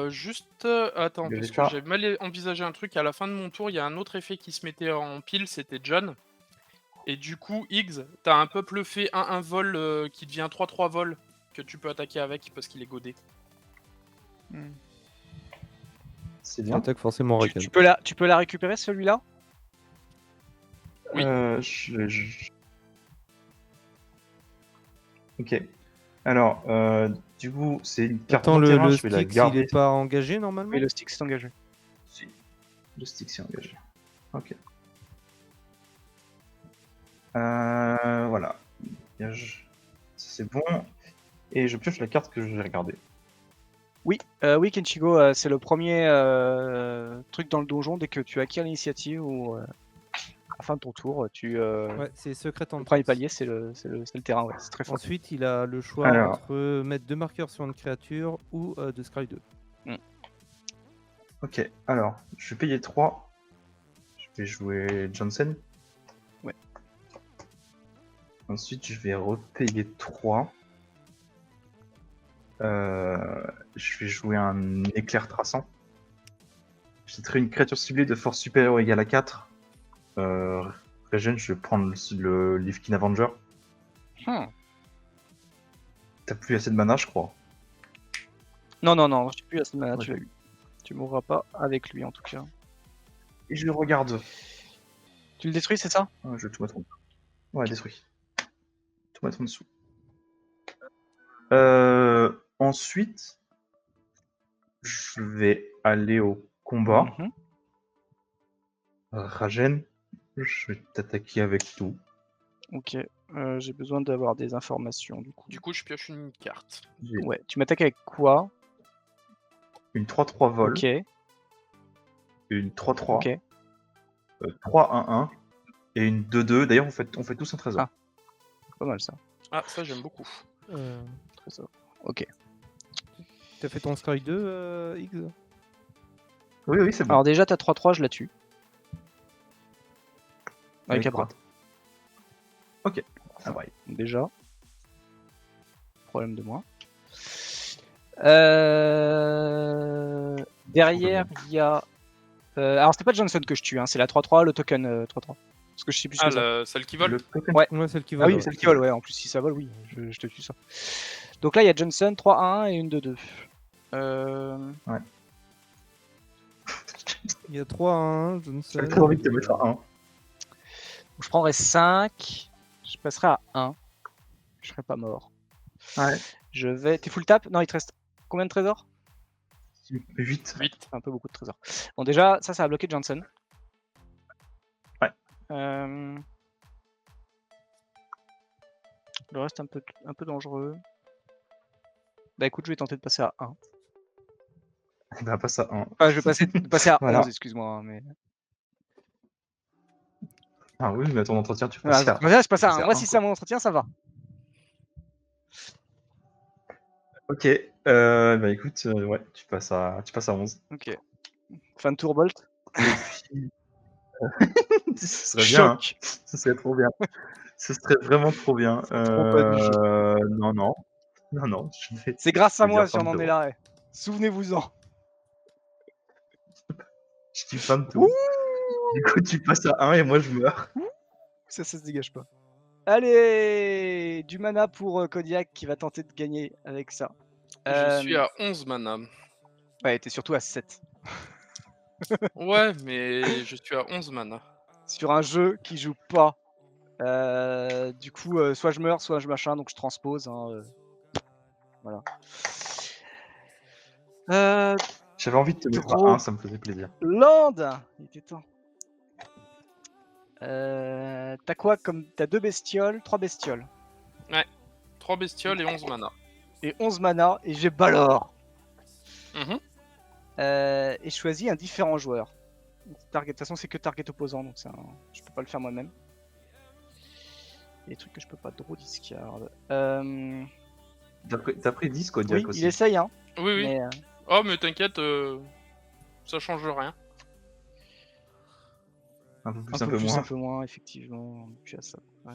juste, attends, Il y parce avait que ça. j'ai mal envisagé un truc. À la fin de mon tour, il y a un autre effet qui se mettait en pile, c'était John. Et du coup, Higgs, t'as un peuple fait 1-1 vol qui devient 3-3 vol que tu peux attaquer avec parce qu'il est godé. C'est Tu bien. attaques forcément Tu, Rakan. tu peux la récupérer celui-là? Oui. Ok. Alors, du coup, c'est une carte Attends, non terrain, le je vais la stick, s'il garder. est pas engagé normalement? Oui, le stick s'est engagé. Si. Le stick s'est engagé. Ok. Voilà. C'est bon. Et je pioche la carte que je vais regarder. Oui, oui, Kenchigo, c'est le premier truc dans le donjon. Dès que tu acquiers l'initiative ou à la fin de ton tour, Ouais, c'est secret en le premier palier, c'est le terrain. Ouais, c'est très fort. Ensuite, il a le choix Alors. entre mettre 2 marqueurs sur une créature ou de scry 2. Ok, alors, je vais payer 3. Je vais jouer Johnson. Ouais. Ensuite, je vais repayer 3. Je vais jouer un éclair traçant. Je titerai une créature ciblée de force supérieure ou égale à 4. Regen, je vais prendre le Leafkin Avenger. T'as plus assez de mana, je crois. Non, je suis plus à ce mana, Ouais. tu l'as eu. Tu mourras pas avec lui en tout cas. Et je le regarde. Tu le détruis, c'est ça? Je vais tout mettre en dessous. Ouais, détruit. Tout mettre en dessous. Ensuite, je vais aller au combat. Mhm. Ragen, je vais t'attaquer avec tout. Ok, j'ai besoin d'avoir des informations du coup. Du coup, je pioche une carte. J'ai Ouais, tu m'attaques avec quoi? une 3-3 vol, Ok, une 3-3, ok. 3-1-1 et une 2-2. D'ailleurs, on fait tous un trésor. Ah. Pas mal ça. Ah, ça j'aime beaucoup. Trésor. Ok. T'as fait ton scry 2, X? Oui, c'est bon. Alors déjà, t'as 3-3, je la tue. Avec Avec Abra. quoi? Ok. Ah, ouais. Déjà. Problème de moi. Derrière, il y a... alors c'était pas Johnson que je tue, hein, c'est la 3-3, le token 3-3. Parce que je sais plus ce Ah, que c'est. celle qui vole? Le token. Ouais. Ouais, celle qui Ah vole. oui, ouais. celle qui vole, ouais. En plus, si ça vole, oui, je te tue ça. Donc là, il y a Johnson, 3-1 et une 2-2. Il y a 3-1, Johnson. J'avais très envie de te mettre à 1. Je prendrai 5. Je passerai à 1. Je serai pas mort. Ouais. Je vais... T'es full tap? Non, il te reste combien de trésors? 8. 8. Un peu beaucoup de trésors. Bon, déjà, ça a bloqué Johnson. Ouais. Le reste, un peu dangereux. Bah écoute, je vais tenter de passer à 1. Bah, passe à 1. Enfin, je vais passer à Voilà. 11, excuse-moi. Mais... Ah oui, mais à ton entretien, tu Voilà, passes à déjà, je passe à passer 1. à Moi, 1, si c'est quoi. à mon entretien, ça va. Ok. Bah écoute, ouais, tu passes à 11. Ok. Fin de tour, Bolt. Et puis... Ce serait bien. Hein. Choc. Ce serait trop bien. Ce serait vraiment trop bien. Trop pas du jeu. Non. C'est grâce à je vais moi dire si on fin de en est tour. là. Souvenez-vous-en. Je dis fin de tour. Du coup, tu passes à 1 et moi je meurs. Ça se dégage pas. Allez, du mana pour Kodiak qui va tenter de gagner avec ça. Je suis à 11 mana. Ouais, t'es surtout à 7. Ouais, mais je suis à 11 mana. sur un jeu qui joue pas. Du coup, soit je meurs, soit je machin, donc je transpose. Hein, voilà. J'avais envie de te mettre Trop. à 1, ça me faisait plaisir. Land. Il était temps. T'as quoi comme. T'as 2 bestioles, 3 bestioles. 3 bestioles et 11 mana. Et 11 mana, et j'ai Balor. Mhm. Et je choisis un différent joueur. Target, de toute façon, c'est que target opposant, donc je peux pas le faire moi-même. Il y a des trucs que je peux pas draw discard. T'as pris 10 Kodiak Oui, aussi. il essaye, hein. Oui, oui. Mais, Oh, mais t'inquiète, ça change rien. Un peu plus, un un peu peu plus, moins. un peu moins, effectivement. Puis à ça. Ouais.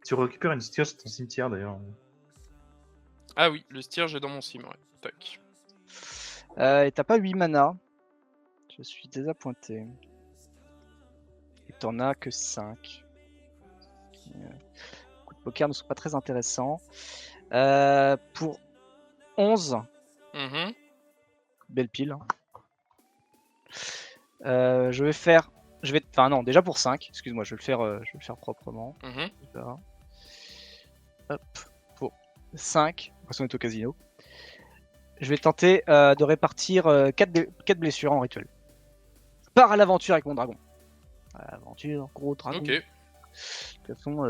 Tu récupères une stioche de ton cimetière d'ailleurs. Ah oui, le steer, j'ai dans mon sim, ouais. Tac. Et t'as pas 8 mana. Je suis désappointé. Et t'en as que 5. Coups de poker ne sont pas très intéressants. Pour 11, Mhm. belle pile. Hein. Je vais faire. Enfin non, déjà pour 5, excuse-moi, je vais le faire proprement. Mhm. Voilà. Hop, pour 5, on est au casino. Je vais tenter de répartir 4 blessures en rituel. Pars à l'aventure avec mon dragon. Aventure, gros dragon. Ok. De toute façon,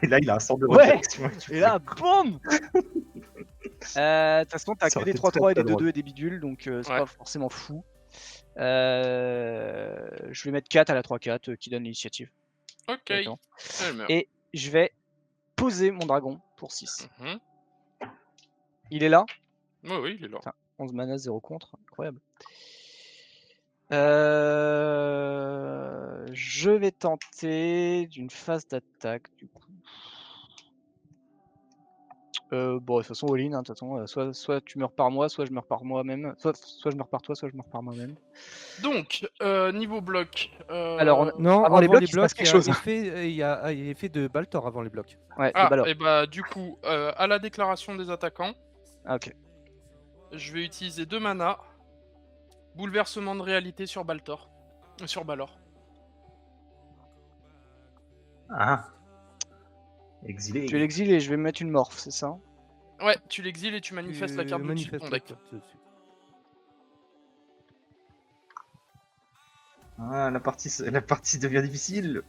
Et là, il a un sort de Ouais. redirection. et là, boum. De toute façon, t'as Ça que aurait des été 3-3 et très, des très 2-2 et des bidules, donc c'est Ouais. pas forcément fou. Je vais mettre 4 à la 3-4 qui donne l'initiative. Ok. Directement. Elle meurt. Et je vais poser mon dragon pour 6. Mhm. Il est là. Oui, oui, il est là. Putain, 11 mana, 0 contre. Incroyable. Je vais tenter d'une phase d'attaque du coup. Bon, de toute façon, all-in, hein, de toute façon, soit tu meurs par moi, soit je meurs par moi-même. Soit je meurs par toi, soit je meurs par moi-même. Donc, niveau bloc. Alors, Non, avant les avant blocs, les il se passe blocs, quelque chose. il y a effet de Baltor avant les blocs. Ouais, de Ah, Balor. et bah, du coup, à la déclaration des attaquants, Ah, ok. je vais utiliser 2 mana. Bouleversement de réalité sur Baltor. Sur Balor. Ah. Exilé. Tu l'exiles et je vais mettre une morph, c'est ça? Ouais, tu l'exiles et tu manifestes la carte du dessus de ton deck. Ah, la partie devient difficile.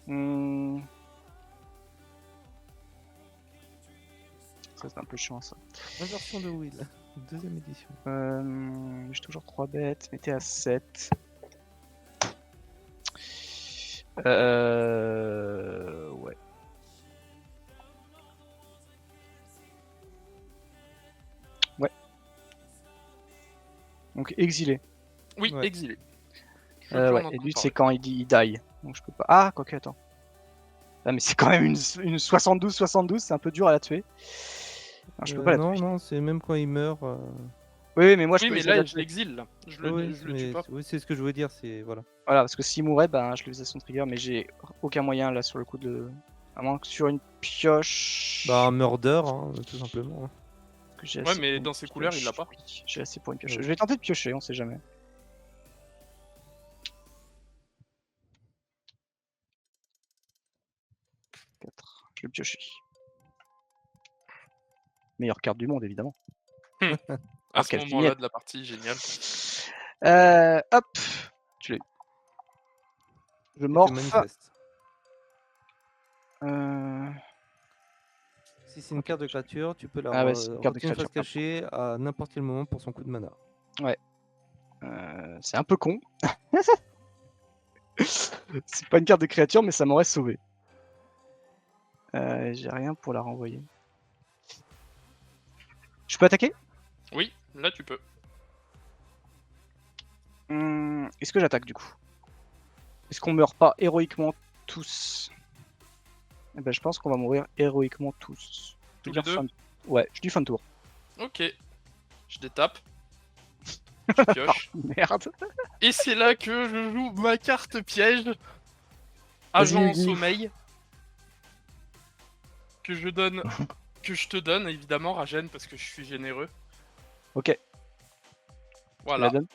Ça, c'est un peu chiant, ça. Inversion de Will, deuxième édition. J'ai toujours 3 bêtes, mettez à 7. Ouais. Ouais. Donc exilé. Oui, Ouais. exilé. Je veux plus Ouais. en Et entendre lui, parler. c'est quand il dit il die. Donc je peux pas. Ah, quoique, attends. Ah, mais c'est quand même une 72-72, c'est un peu dur à la tuer. Non, je peux pas la tuer. Non, c'est même quand il meurt. Oui, mais moi je Oui, peux mais essayer de là, la je tuer. l'exile. Là. Je Oui, le tue pas. oui, c'est ce que je voulais dire, c'est voilà. Voilà, parce que s'il mourait, ben je le faisais son trigger, mais j'ai aucun moyen là sur le coup de. À moins que sur une pioche. Bah un murder, hein, tout simplement. que j'ai Ouais, assez mais pour dans une ses couleurs, il l'a pioche. pas. Oui, j'ai assez pour une pioche. Ouais. Je vais tenter de piocher, on sait jamais. Je vais piocher. Meilleure carte du monde, évidemment. À Alors ce qu'elle moment-là finit. de la partie, génial. Hop, tu l'as eu. Je Et tu morph. manifestes. Euh, Si c'est une carte de créature, tu peux la Ah ouais, c'est une carte de retirer une phase créature, cachée à n'importe quel moment pour son coup de mana. c'est un peu con. C'est pas une carte de créature, mais ça m'aurait sauvé. J'ai rien pour la renvoyer. Je peux attaquer? Oui, là, tu peux. Est-ce que j'attaque du coup? Est-ce qu'on meurt pas héroïquement tous? Eh ben, je pense qu'on va mourir héroïquement tous. Tous Je vais les dire deux? Ouais, je dis fin de tour. Ok. Je détape. Je pioche. Merde. Et c'est là que je joue ma carte piège. Agent en vas-y. sommeil. Que je donne. Que je te donne, évidemment, Ragen, parce que je suis généreux. Ok. Tu me la Voilà. donnes?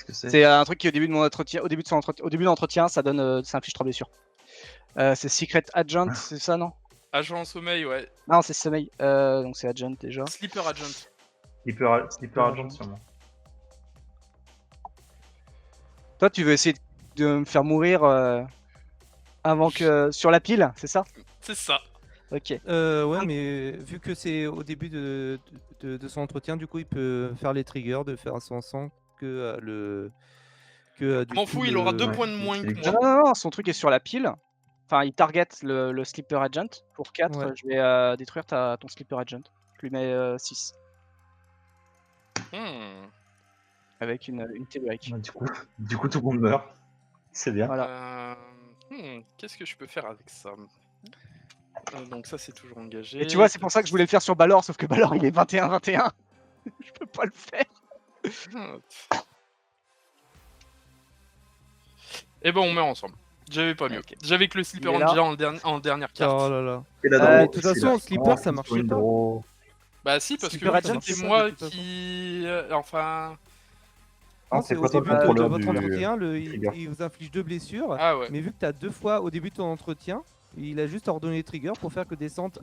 Qu'est-ce que c'est? C'est un truc qui au début de mon entretien, au début de l'entretien, ça donne, ça inflige 3 blessures. C'est Secret Agent, c'est ça non? Agent sommeil, ouais. Non, c'est sommeil. Donc c'est Agent déjà. Sleeper Agent. Sleeper Agent sûrement. Toi, tu veux essayer de me faire mourir avant que sur la pile, c'est ça? C'est ça. Ok. Ouais, mais vu que c'est au début de son entretien, du coup, il peut faire les triggers de faire son sang que du M'en coup, fous, il aura 2 ouais, points de moins c'est que Non, moi. non, non, son truc est sur la pile. Enfin, il target le Sleeper Agent. Pour 4, Ouais. je vais détruire ton Sleeper Agent. Je lui mets 6 Hmm. avec une tellurique. Ouais, du coup, tout le monde meurt. C'est bien. Voilà. Qu'est-ce que je peux faire avec ça? Donc ça, c'est toujours engagé. Et tu vois, c'est pour ça que je voulais le faire sur Balor, sauf que Balor il est 21-21. Je peux pas le faire. Et ben, on meurt ensemble. J'avais pas mieux. Ok. J'avais que le Sleeper Il est là. Angel en dernière carte. Oh là là. Et la Euh, draw, de toute c'est façon, la Sleeper, grande ça marchait sur une pas. draw. Bah si, parce Sleeper que Agent, c'était c'est ça, moi de toute façon. qui... Enfin... Non, c'est c'est pas au toi le début de contrôleur votre du entretien, trigger. il vous inflige 2 blessures. Ah ouais. Mais vu que tu as 2 fois au début de ton entretien, il a juste ordonné trigger pour faire que descente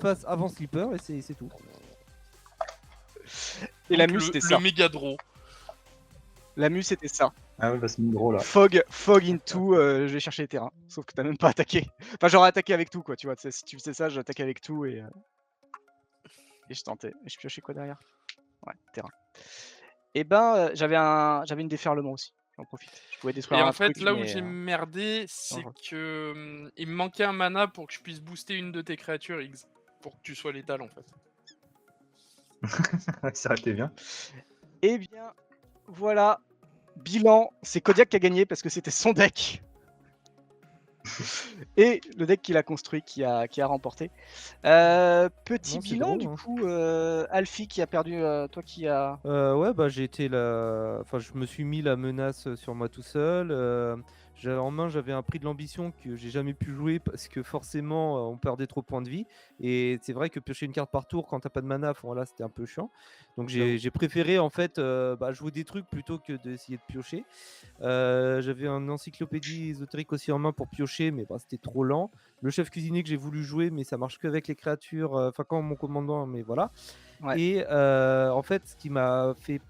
face avant Sleeper et c'est tout. Et la Donc, mue, c'était le ça. méga draw. La mue, c'était ça. Ah ouais, bah c'est une draw là. Fog into, je vais chercher les terrains. Sauf que t'as même pas attaqué. Enfin, j'aurais attaqué avec tout, quoi. Tu vois, si tu faisais ça, j'attaquais avec tout et je tentais. Et je piochais quoi derrière? Ouais, terrain. Et ben, j'avais une déferlement aussi. J'en profite. Je pouvais détruire Et un en fait, truc, là où mais, j'ai merdé, c'est dangereux. que il me manquait un mana pour que je puisse booster une de tes créatures X. Pour que tu sois létal, en fait. Ça aurait été bien. Eh bien, voilà. Bilan, c'est Kodiak qui a gagné parce que c'était son deck. Et le deck qu'il a construit qui a remporté. Petit Non, c'est bilan, drôle, du hein. coup, Alfie qui a perdu, toi qui a. Ouais, bah j'ai été là. Enfin, je me suis mis la menace sur moi tout seul. En main, j'avais un prix de l'ambition que j'ai jamais pu jouer parce que forcément, on perdait trop de points de vie. Et c'est vrai que piocher une carte par tour quand t'as pas de mana, voilà, c'était un peu chiant. Donc j'ai préféré en fait jouer des trucs plutôt que d'essayer de piocher. J'avais une encyclopédie ésotérique aussi en main pour piocher, mais c'était trop lent. Le chef cuisinier que j'ai voulu jouer, mais ça marche qu'avec les créatures, enfin quand mon commandant, mais voilà. Ouais. Et en fait, ce qui m'a fait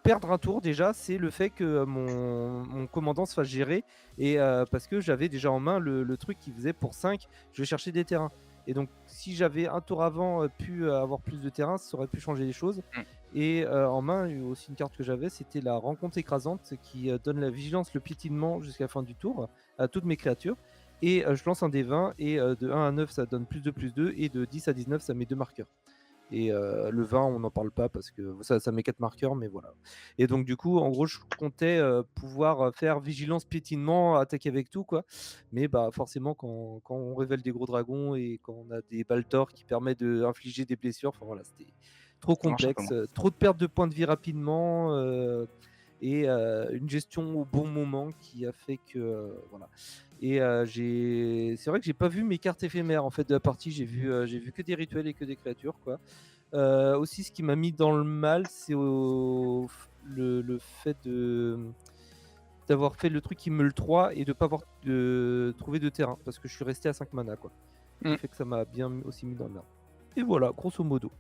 perdre un tour déjà, c'est le fait que mon commandant se fasse gérer. Et parce que j'avais déjà en main le truc qui faisait pour 5, je vais chercher des terrains. Et donc, si j'avais un tour avant pu avoir plus de terrains, ça aurait pu changer les choses. Et en main, aussi une carte que j'avais, c'était la rencontre écrasante qui donne la vigilance, le piétinement jusqu'à la fin du tour à toutes mes créatures. Et je lance un dé 20 et de 1 à 9, ça donne plus 2 et de 10 à 19, ça met 2 marqueurs. Et le 20, on n'en parle pas parce que ça met 4 marqueurs, mais voilà. Et donc, du coup, en gros, je comptais pouvoir faire vigilance, piétinement, attaquer avec tout, quoi. Mais forcément, quand on révèle des gros dragons et quand on a des Baltor qui permettent d'infliger des blessures, enfin voilà, c'était trop Ça marche un peu complexe, trop de perte de points de vie rapidement. Et une gestion au bon moment qui a fait que voilà. Et c'est vrai que j'ai pas vu mes cartes éphémères en fait de la partie. J'ai vu que des rituels et que des créatures, quoi. Aussi, ce qui m'a mis dans le mal, c'est le fait d'avoir fait le truc Immel 3 et de pas avoir trouvé de terrain parce que je suis resté à 5 mana, quoi. Ce qui fait que ça m'a bien aussi mis dans le mal. Et voilà, grosso modo.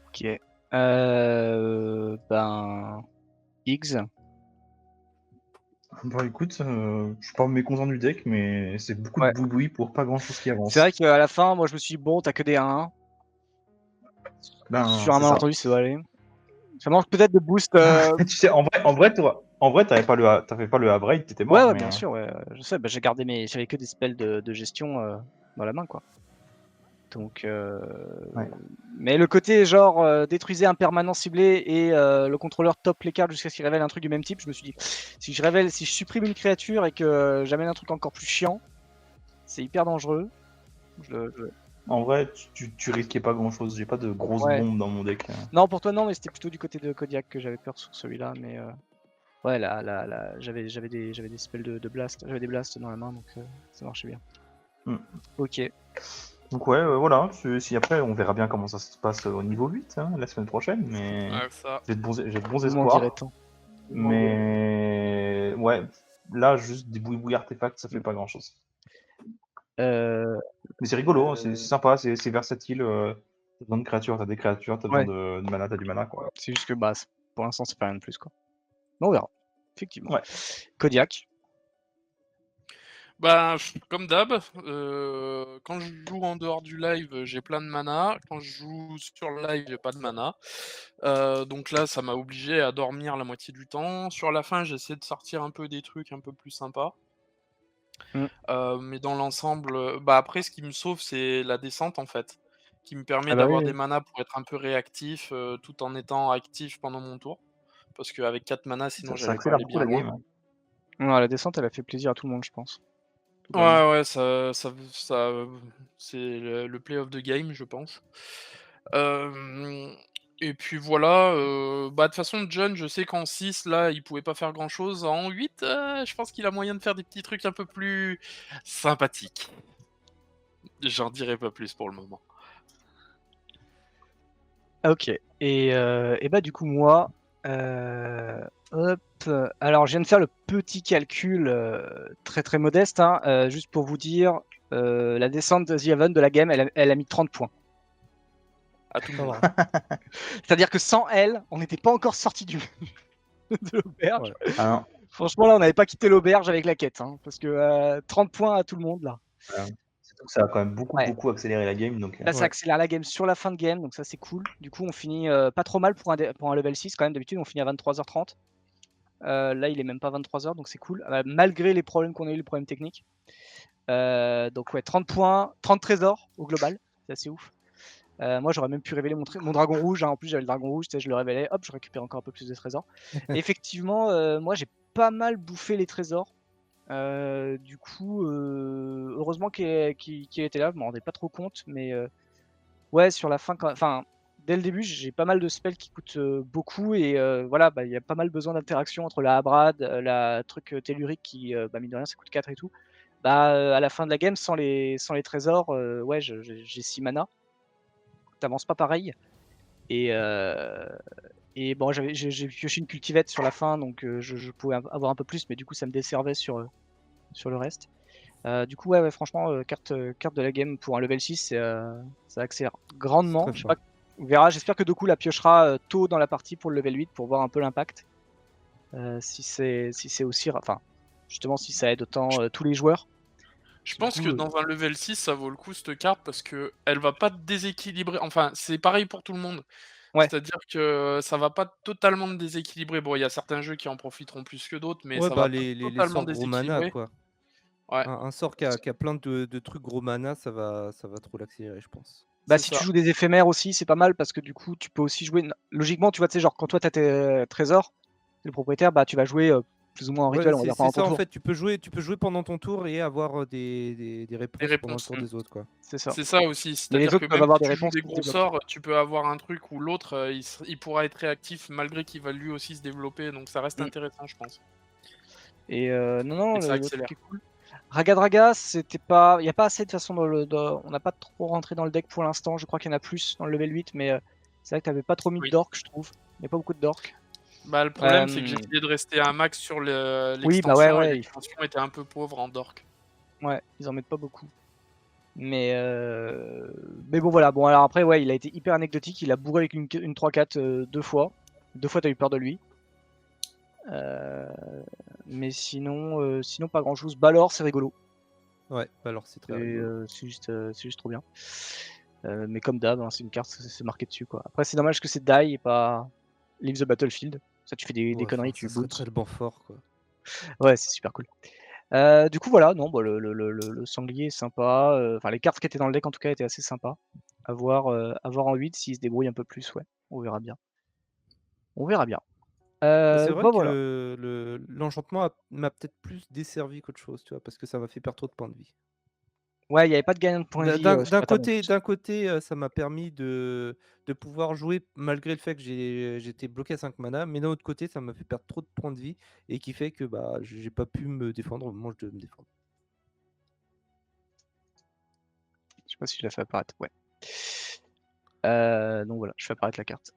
Ok. X. Bon, écoute, je suis pas mécontent du deck, mais c'est beaucoup Ouais. de boui-boui pour pas grand chose qui avance. C'est vrai qu'à la fin, moi je me suis dit, bon, t'as que des 1. Sur un c'est ça. malentendu, ça doit aller. Ça manque peut-être de boost. Tu sais, en vrai, t'avais pas le Abraid, t'étais mort. Ouais, mais, bien sûr, ouais. Je sais, j'ai gardé j'avais que des spells de gestion dans la main, quoi. Donc, Ouais. mais le côté genre détruisez un permanent ciblé et le contrôleur top les cartes jusqu'à ce qu'il révèle un truc du même type, je me suis dit si je supprime une créature et que j'amène un truc encore plus chiant, c'est hyper dangereux. En vrai, tu risquais pas grand chose. J'ai pas de grosses bombes dans mon deck. Non, pour toi non, mais c'était plutôt du côté de Kodiak que j'avais peur sur celui-là, mais ouais, j'avais des spells de blast, j'avais des blasts dans la main, donc ça marchait bien. Ok. Donc ouais, voilà, si après on verra bien comment ça se passe au niveau 8 hein, la semaine prochaine, mais Ouais, ça. j'ai de bons Vous m'en direz espoirs. tant. Mais ouais, là juste des boui artefacts, ça fait pas grand chose. Euh, Mais c'est rigolo, hein, c'est sympa, c'est versatile. T'as besoin de créatures, t'as des créatures, t'as Ouais. besoin de mana, t'as du mana quoi. C'est juste que bah, pour l'instant, c'est pas rien de plus, quoi. Mais on verra. Effectivement. Ouais. Kodiak. Bah, comme d'hab, quand je joue en dehors du live, j'ai plein de mana. Quand je joue sur le live, j'ai pas de mana. Donc là, ça m'a obligé à dormir la moitié du temps. Sur la fin, j'ai essayé de sortir un peu des trucs un peu plus sympas. Mais dans l'ensemble, bah après, ce qui me sauve, c'est la descente en fait, qui me permet Ah bah oui, d'avoir oui. des manas pour être un peu réactif, tout en étant actif pendant mon tour. Parce qu'avec 4 manas, sinon Ça j'allais pas accélère aller beaucoup bien la loin. game. Hein. Ouais, la descente, elle a fait plaisir à tout le monde, je pense. Ouais, ouais, c'est le play of the game, je pense. Et puis voilà, bah, de toute façon, John, je sais qu'en 6, là, il pouvait pas faire grand chose. En 8, je pense qu'il a moyen de faire des petits trucs un peu plus sympathiques. J'en dirai pas plus pour le moment. Ok. Et bah du coup moi, hop. Alors je viens de faire le petit calcul très très modeste, hein, juste pour vous dire, la descente de The Haven de la game, elle a mis 30 points. À tout le Ça monde. va. C'est-à-dire que sans elle, on n'était pas encore sorti de l'auberge. Ouais. Ah non. Franchement là, on n'avait pas quitté l'auberge avec la quête, hein, parce que 30 points à tout le monde là. Surtout que ça a quand même beaucoup Ouais. accéléré la game. Donc, Là, ça Ouais. accélère la game sur la fin de game, donc ça c'est cool. Du coup, on finit pas trop mal pour un level 6 quand même. D'habitude, on finit à 23h30. Là, il est même pas 23h, donc c'est cool. Malgré les problèmes qu'on a eu, les problèmes techniques. Donc ouais, 30 points, 30 trésors au global. C'est assez ouf. Moi, j'aurais même pu révéler mon dragon rouge. Hein. En plus, j'avais le dragon rouge, je le révélais. Hop, je récupère encore un peu plus de trésors. Et effectivement, moi, j'ai pas mal bouffé les trésors. Du coup, heureusement qu'il était là. Je m'en rendais pas trop compte, mais ouais, sur la fin, enfin, dès le début, j'ai pas mal de spells qui coûtent beaucoup et voilà, bah, il y a pas mal besoin d'interaction entre la Habrad, la truc tellurique qui, bah, mine de rien, ça coûte 4 et tout. Bah, à la fin de la game, sans les trésors, ouais, j'ai 6 mana. T'avances pas pareil. Et, bon, j'ai pioché une cultivette sur la fin, donc je pouvais avoir un peu plus, mais du coup, ça me desservait sur le reste. Du coup, ouais, franchement, carte de la game pour un level 6, ça accélère grandement. Très Je sais fort. pas, on verra. J'espère que Doku la piochera tôt dans la partie pour le level 8 pour voir un peu l'impact. Si c'est aussi, enfin, justement, si ça aide autant tous les joueurs. Je Du pense coup, que dans un level 6, ça vaut le coup cette carte parce que elle va pas te déséquilibrer. Enfin, c'est pareil pour tout le monde. ouais, C'est-à-dire que ça va pas totalement te déséquilibrer. Bon, il y a certains jeux qui en profiteront plus que d'autres, mais Ouais, ça bah va pas les totalement sorts gros mana, déséquilibrer. quoi. Ouais, Un sort qui a plein de trucs gros mana, ça va trop l'accélérer, je pense. bah c'est si ça. tu joues des éphémères aussi, c'est pas mal parce que du coup, tu peux aussi jouer. Logiquement, tu vois, tu sais, genre quand toi t'as tes trésors, t'es le propriétaire, bah tu vas jouer plus ou moins en Ouais, rituel, on va dire c'est pendant ton ça en tour. fait, tu peux jouer pendant ton tour et avoir des Des réponses pendant le réponses. tour des autres, quoi. C'est ça. C'est ça aussi. Mais les C'est-à-dire que autres peuvent même avoir si des tu joues réponses des qui se gros débloquent. sorts, tu peux avoir un truc où l'autre, il pourra être réactif malgré qu'il va lui aussi se développer. Donc ça reste Mm. intéressant, je pense. Et non, Et ça le truc accélère. est cool. Ragadraga, c'était pas. Il n'y a pas assez de façon on n'a pas trop rentré dans le deck pour l'instant. Je crois qu'il y en a plus dans le level 8, mais c'est vrai que t'avais pas trop mis de Oui. dork, je trouve. Il n'y a pas beaucoup de dork. Bah, le problème, c'est que j'ai essayé de rester à un max sur Oui, bah ouais, l'extension et ouais, l'extension était un peu pauvre en dork. ouais, ils en mettent pas beaucoup. Mais bon, voilà. Bon, alors après, ouais, il a été hyper anecdotique. Il a bourré avec une 3-4 2 fois. 2 fois, t'as eu peur de lui. Mais sinon, pas grand chose. Balor, c'est rigolo. Ouais, bah alors c'est très Et rigolo. c'est juste trop bien. Mais comme d'hab, hein, c'est une carte, c'est marqué dessus, quoi. Après, c'est dommage que c'est die et pas Leave the Battlefield. Ça, tu fais des Ouais, conneries, enfin, tu ça serait boots. tellement fort, quoi. Ouais, c'est super cool. Du coup, voilà, non, bah, le sanglier est sympa. Enfin, les cartes qui étaient dans le deck, en tout cas, étaient assez sympas. À voir en 8 s'il se débrouille un peu plus, ouais. On verra bien. On verra bien. C'est vrai Bah voilà. que l'enchantement m'a peut-être plus desservi qu'autre chose, tu vois, parce que ça m'a fait perdre trop de points de vie. Ouais, il n'y avait pas de gain de points de vie sur la table en plus. D'un côté, ça m'a permis de pouvoir jouer malgré le fait que j'étais bloqué à 5 mana, mais d'un autre côté, ça m'a fait perdre trop de points de vie et qui fait que bah j'ai pas pu me défendre au moment où je devais me défendre. sais pas si je la fais apparaître. Ouais. Donc voilà, je fais apparaître la carte.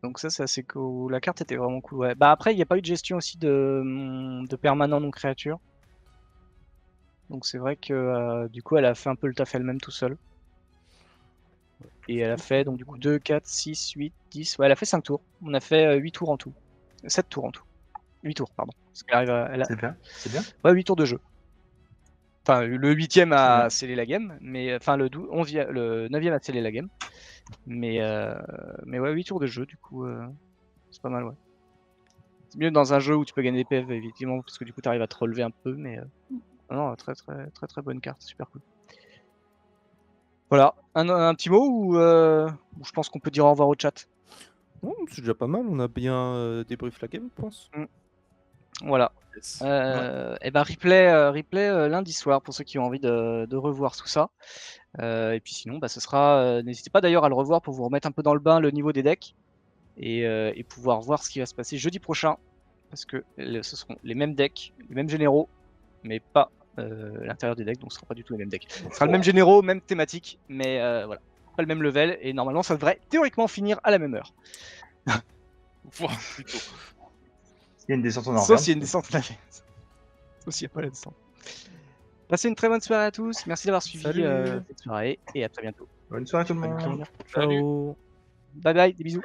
Donc ça, c'est assez cool. La carte était vraiment cool. Ouais. Bah après, il n'y a pas eu de gestion aussi de permanent non créature. Donc c'est vrai que du coup, elle a fait un peu le taf elle-même tout seul. Et elle a fait donc du coup 2, 4, 6, 8, 10. Ouais, elle a fait 5 tours. On a fait 8 tours en tout. 7 tours en tout. 8 tours, pardon. Parce qu'elle arrive à... elle a... C'est bien, c'est bien. Ouais, 8 tours de jeu. Enfin, le 8ème Très a bien. scellé la game, mais enfin le 11e, le 9ème a scellé la game. Mais ouais, 8 tours de jeu, du coup, c'est pas mal, ouais. C'est mieux dans un jeu où tu peux gagner des PF, effectivement, parce que du coup, tu arrives à te relever un peu, mais non, très bonne carte, super cool. Voilà, un petit mot ou je pense qu'on peut dire au revoir au chat. Bon, c'est déjà pas mal, on a bien débrief la game, je pense. Voilà. Yes. Et ben replay lundi soir pour ceux qui ont envie de revoir tout ça. Et puis sinon, bah, ce sera. N'hésitez pas d'ailleurs à le revoir pour vous remettre un peu dans le bain le niveau des decks et pouvoir voir ce qui va se passer jeudi prochain. Parce que ce seront les mêmes decks, les mêmes généraux, mais pas l'intérieur des decks, donc ce sera pas du tout les mêmes decks. Ce sera le même généraux, même thématique, mais voilà, pas le même level, et normalement ça devrait théoriquement finir à la même heure. Voire plutôt. Il y a une descente en Sauf s'il y a une descente en Sauf s'il n'y a pas la descente. Passez une très bonne soirée à tous, merci d'avoir suivi Salut. cette soirée, et à très bientôt. Bonne soirée tout le monde. Salut. Ciao. Bye bye, des bisous.